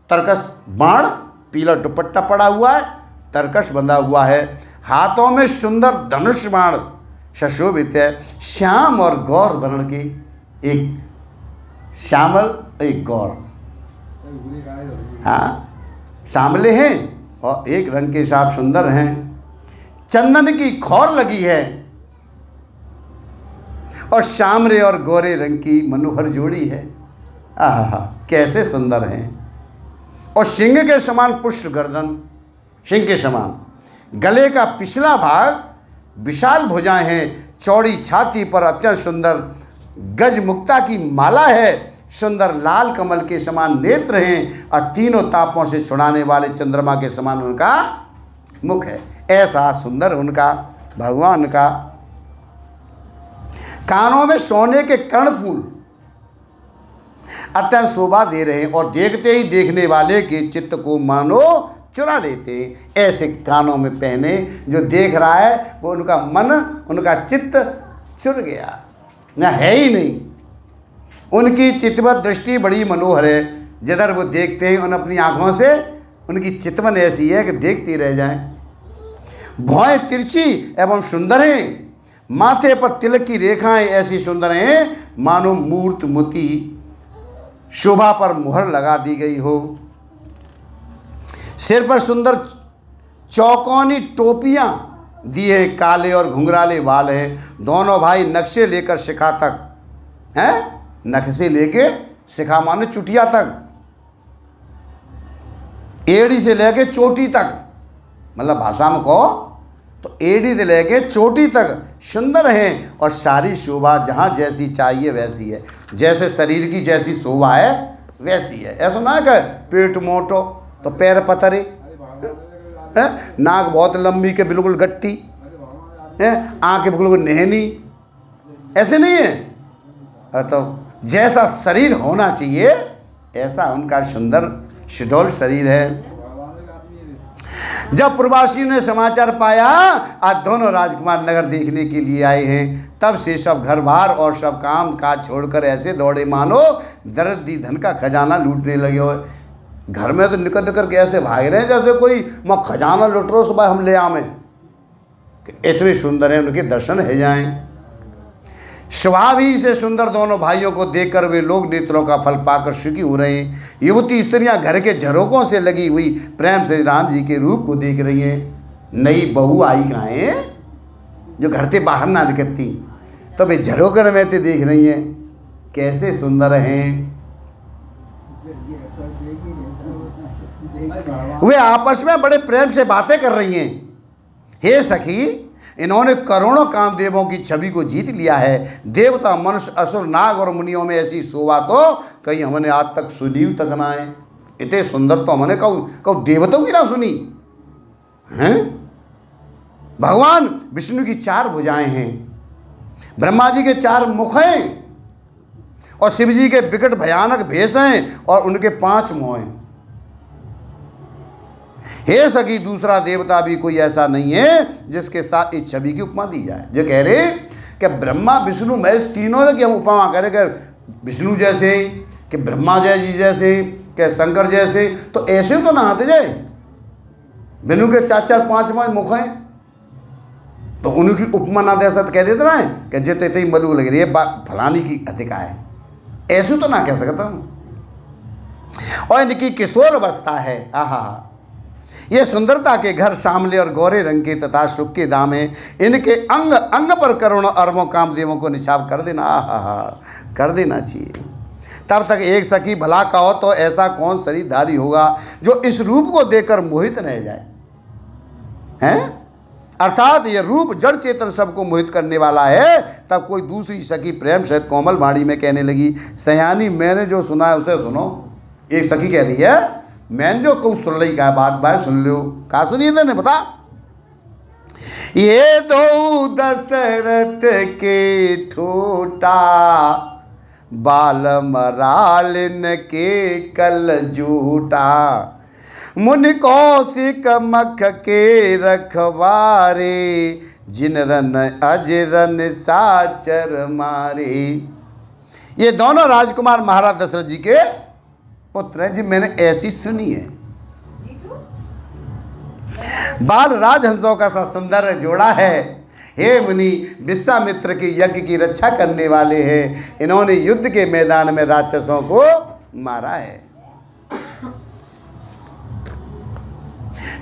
तरकस बाण, पीला दुपट्टा पड़ा हुआ है, तरकस बंधा हुआ है, हाथों में सुंदर धनुष बाण सुशोभित है। श्याम और गौर वर्ण के, एक श्यामल एक गौर, हाँ सांवले हैं और एक रंग के साथ सुंदर हैं। चंदन की खौर लगी है और श्यामरे और गोरे रंग की मनोहर जोड़ी है। आहा, कैसे सुंदर हैं। और सिंह के समान पुष्ट गर्दन, सिंह के समान गले का पिछला भाग, विशाल भुजाएं हैं, चौड़ी छाती पर अत्यंत सुंदर गज मुक्ता की माला है, सुंदर लाल कमल के समान नेत्र हैं, और तीनों तापों से छुड़ाने वाले चंद्रमा के समान उनका मुख है। ऐसा सुंदर उनका भगवान का। कानों में सोने के कर्णफूल अत्यंत शोभा दे रहे हैं, और देखते ही देखने वाले के चित्त को मानो चुरा लेते हैं। ऐसे कानों में पहने, जो देख रहा है वो उनका मन, उनका चित्त चुर गया, ना है ही नहीं। उनकी चितवत दृष्टि बड़ी मनोहर है, जिधर वो देखते हैं उन अपनी आँखों से उनकी चितवन ऐसी है कि देखती रह जाएं। भौहें तिरछी एवं सुंदर हैं, माथे पर तिलक की रेखाएं ऐसी सुंदर हैं मानो मूर्त मोती शोभा पर मुहर लगा दी गई हो। सिर पर सुंदर चौकोनी टोपियाँ दिए काले और घुंघराले बाल हैं। दोनों भाई नक्शे लेकर शिखा तक हैं, नक्शे लेके शिखा माने चुटिया तक, एड़ी से लेके चोटी तक, मतलब भाषा में कहो तो एड़ी से लेके चोटी तक सुंदर हैं और सारी शोभा जहाँ जैसी चाहिए वैसी है। जैसे शरीर की जैसी शोभा है वैसी है। ऐसा ना कि पेट मोटो तो पैर पतरे है, नाक बहुत लंबी के बिल्कुल गट्टी है, आँखें बिल्कुल नहनी, ऐसे नहीं है। तो जैसा शरीर होना चाहिए ऐसा उनका सुंदर सुडौल शरीर है। जब प्रवासी ने समाचार पाया आज दोनों राजकुमार नगर देखने के लिए आए हैं, तब से सब घर बार और सब काम काज छोड़कर ऐसे दौड़े मानो दर्दी धन का खजाना लूटने लगे हो। घर में तो निकल निकल के ऐसे भाग रहे हैं जैसे कोई मैं खजाना लूट रहा हूँ, सुबह हम ले आवे। इतने सुंदर हैं, उनके दर्शन है जाएं। स्वभाव ही से सुंदर दोनों भाइयों को देखकर वे लोग नेत्रों का फल पाकर सुखी हो रहे हैं। युवती स्त्रियां घर के झरोकों से लगी हुई प्रेम से राम जी के रूप को देख रही हैं। नई बहू आई कहाँ है जो घर से बाहर ना निकलती, तो वे झरोकर में तो देख रही हैं कैसे सुंदर हैं। वे आपस में बड़े प्रेम से बातें कर रही हैं। हे सखी, इन्होंने करोड़ों कामदेवों की छवि को जीत लिया है। देवता, मनुष्य, असुर, नाग और मुनियों में ऐसी शोभा तो कहीं हमने आज तक सुनी तक ना है। इतने सुंदर तो हमने कहो देवताओं की ना सुनी हैं। भगवान विष्णु की 4 भुजाएं हैं, ब्रह्मा जी के 4 मुख हैं और शिव जी के विकट भयानक भेष हैं और उनके 5 मुँह हैं। हे सखी, दूसरा देवता भी कोई ऐसा नहीं है जिसके साथ इस छवि की उपमा दी जाए। जो कह रहे कि ब्रह्मा विष्णु महेश तीनों ने कि हम उपमा करें कि विष्णु जैसे, कि ब्रह्मा जी जैसे, कि शंकर जैसे, तो ऐसे तो ना आते जाए। विष्णु के 4-4 5 मुख हैं तो उनकी उपमा ना दे सकते, कह देते ना है कि जितने ही मलू लग रही है फलानी की अधिका है, ऐसे तो ना कह सकता हूँ। और इनकी किशोर अवस्था है। आहा, ये सुंदरता के घर सांवले और गोरे रंग के तथा सुख के दाम हैं। इनके अंग अंग पर करोड़ों अरबों कामदेवों को निछाव कर देना, आहा कर देना चाहिए। तब तक एक सखी भला कहो तो ऐसा कौन शरीरधारी होगा जो इस रूप को देखकर मोहित रह जाए, हैं? अर्थात ये रूप जड़ चेतन सबको मोहित करने वाला है। तब कोई दूसरी सखी प्रेम सहित कोमल वाणी में कहने लगी, सयानी मैंने जो सुना है उसे सुनो। एक सखी कह रही है मैंने जो कहूँ सुन ली का बात बात सुन लो। कहा सुनिए ने बता, ये दो दशरथ के ठोटा बाल मरालिन के कल जूटा, मुनि कौशिक मख के रखवारे, जिन रन अजरन साचर मारे। ये दोनों राजकुमार महाराज दशरथ जी के पुत्र हैं जी, मैंने ऐसी सुनी है। बाल राजहंसों का सा सुंदर जोड़ा है। हे मुनि, विश्वामित्र के यज्ञ की रक्षा करने वाले हैं। इन्होंने युद्ध के मैदान में राक्षसों को मारा है।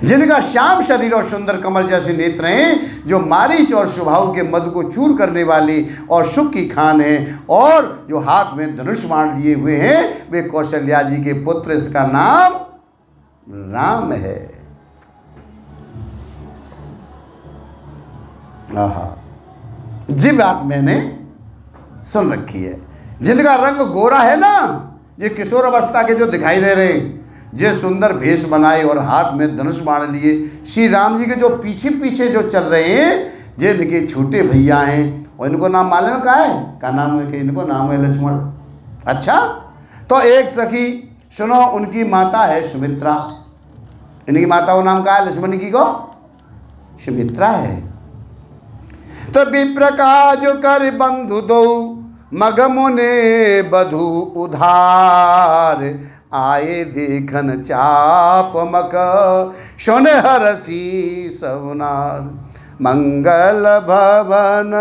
जिनका श्याम शरीर और सुंदर कमल जैसे नेत्र हैं, जो मारीच और शुभाऊ के मद को चूर करने वाली और सुख की खान है, और जो हाथ में धनुष बाण लिए हुए हैं, वे कौशल्या जी के पुत्र। इसका नाम राम है। आहा, जी बात मैंने सुन रखी है। जिनका रंग गोरा है ना, ये किशोर अवस्था के जो दिखाई दे रहे हैं, जे सुंदर भेष बनाए और हाथ में धनुष बाण लिए श्री राम जी के जो पीछे पीछे जो चल रहे हैं, जे इनके छोटे भैया हैं, और इनको नाम मालूम क्या है? क्या नाम है? कि इनको नाम है लक्ष्मण। अच्छा, तो एक सखी सुनो, उनकी माता है सुमित्रा। इनकी माता का नाम क्या है? लक्ष्मण की को सुमित्रा है। तो विप्र का जो कर बंधु दो, मग मुने बधु उधार, आए देखन चाप मक सुन हरसी सवनार, मंगल भवन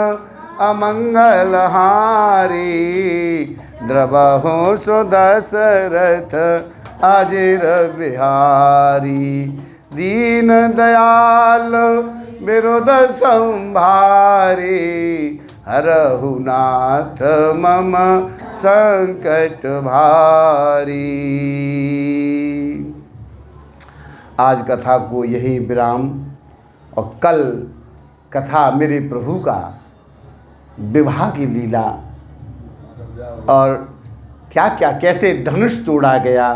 अमंगल हारी, द्रवहु सुदशरथ अजिर बिहारी, दीन दयाल विरोध संभारे, हरहु नाथ मम संकट भारी। आज कथा को यही विराम, और कल कथा मेरे प्रभु का विवाह की लीला और क्या क्या कैसे धनुष तोड़ा गया,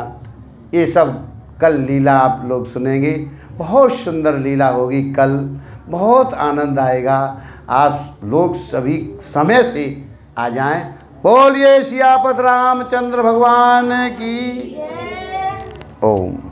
ये सब कल लीला आप लोग सुनेंगे। बहुत सुंदर लीला होगी कल, बहुत आनंद आएगा। आप लोग सभी समय से आ जाएं। बोलिए सियापत रामचंद्र भगवान की। ओम।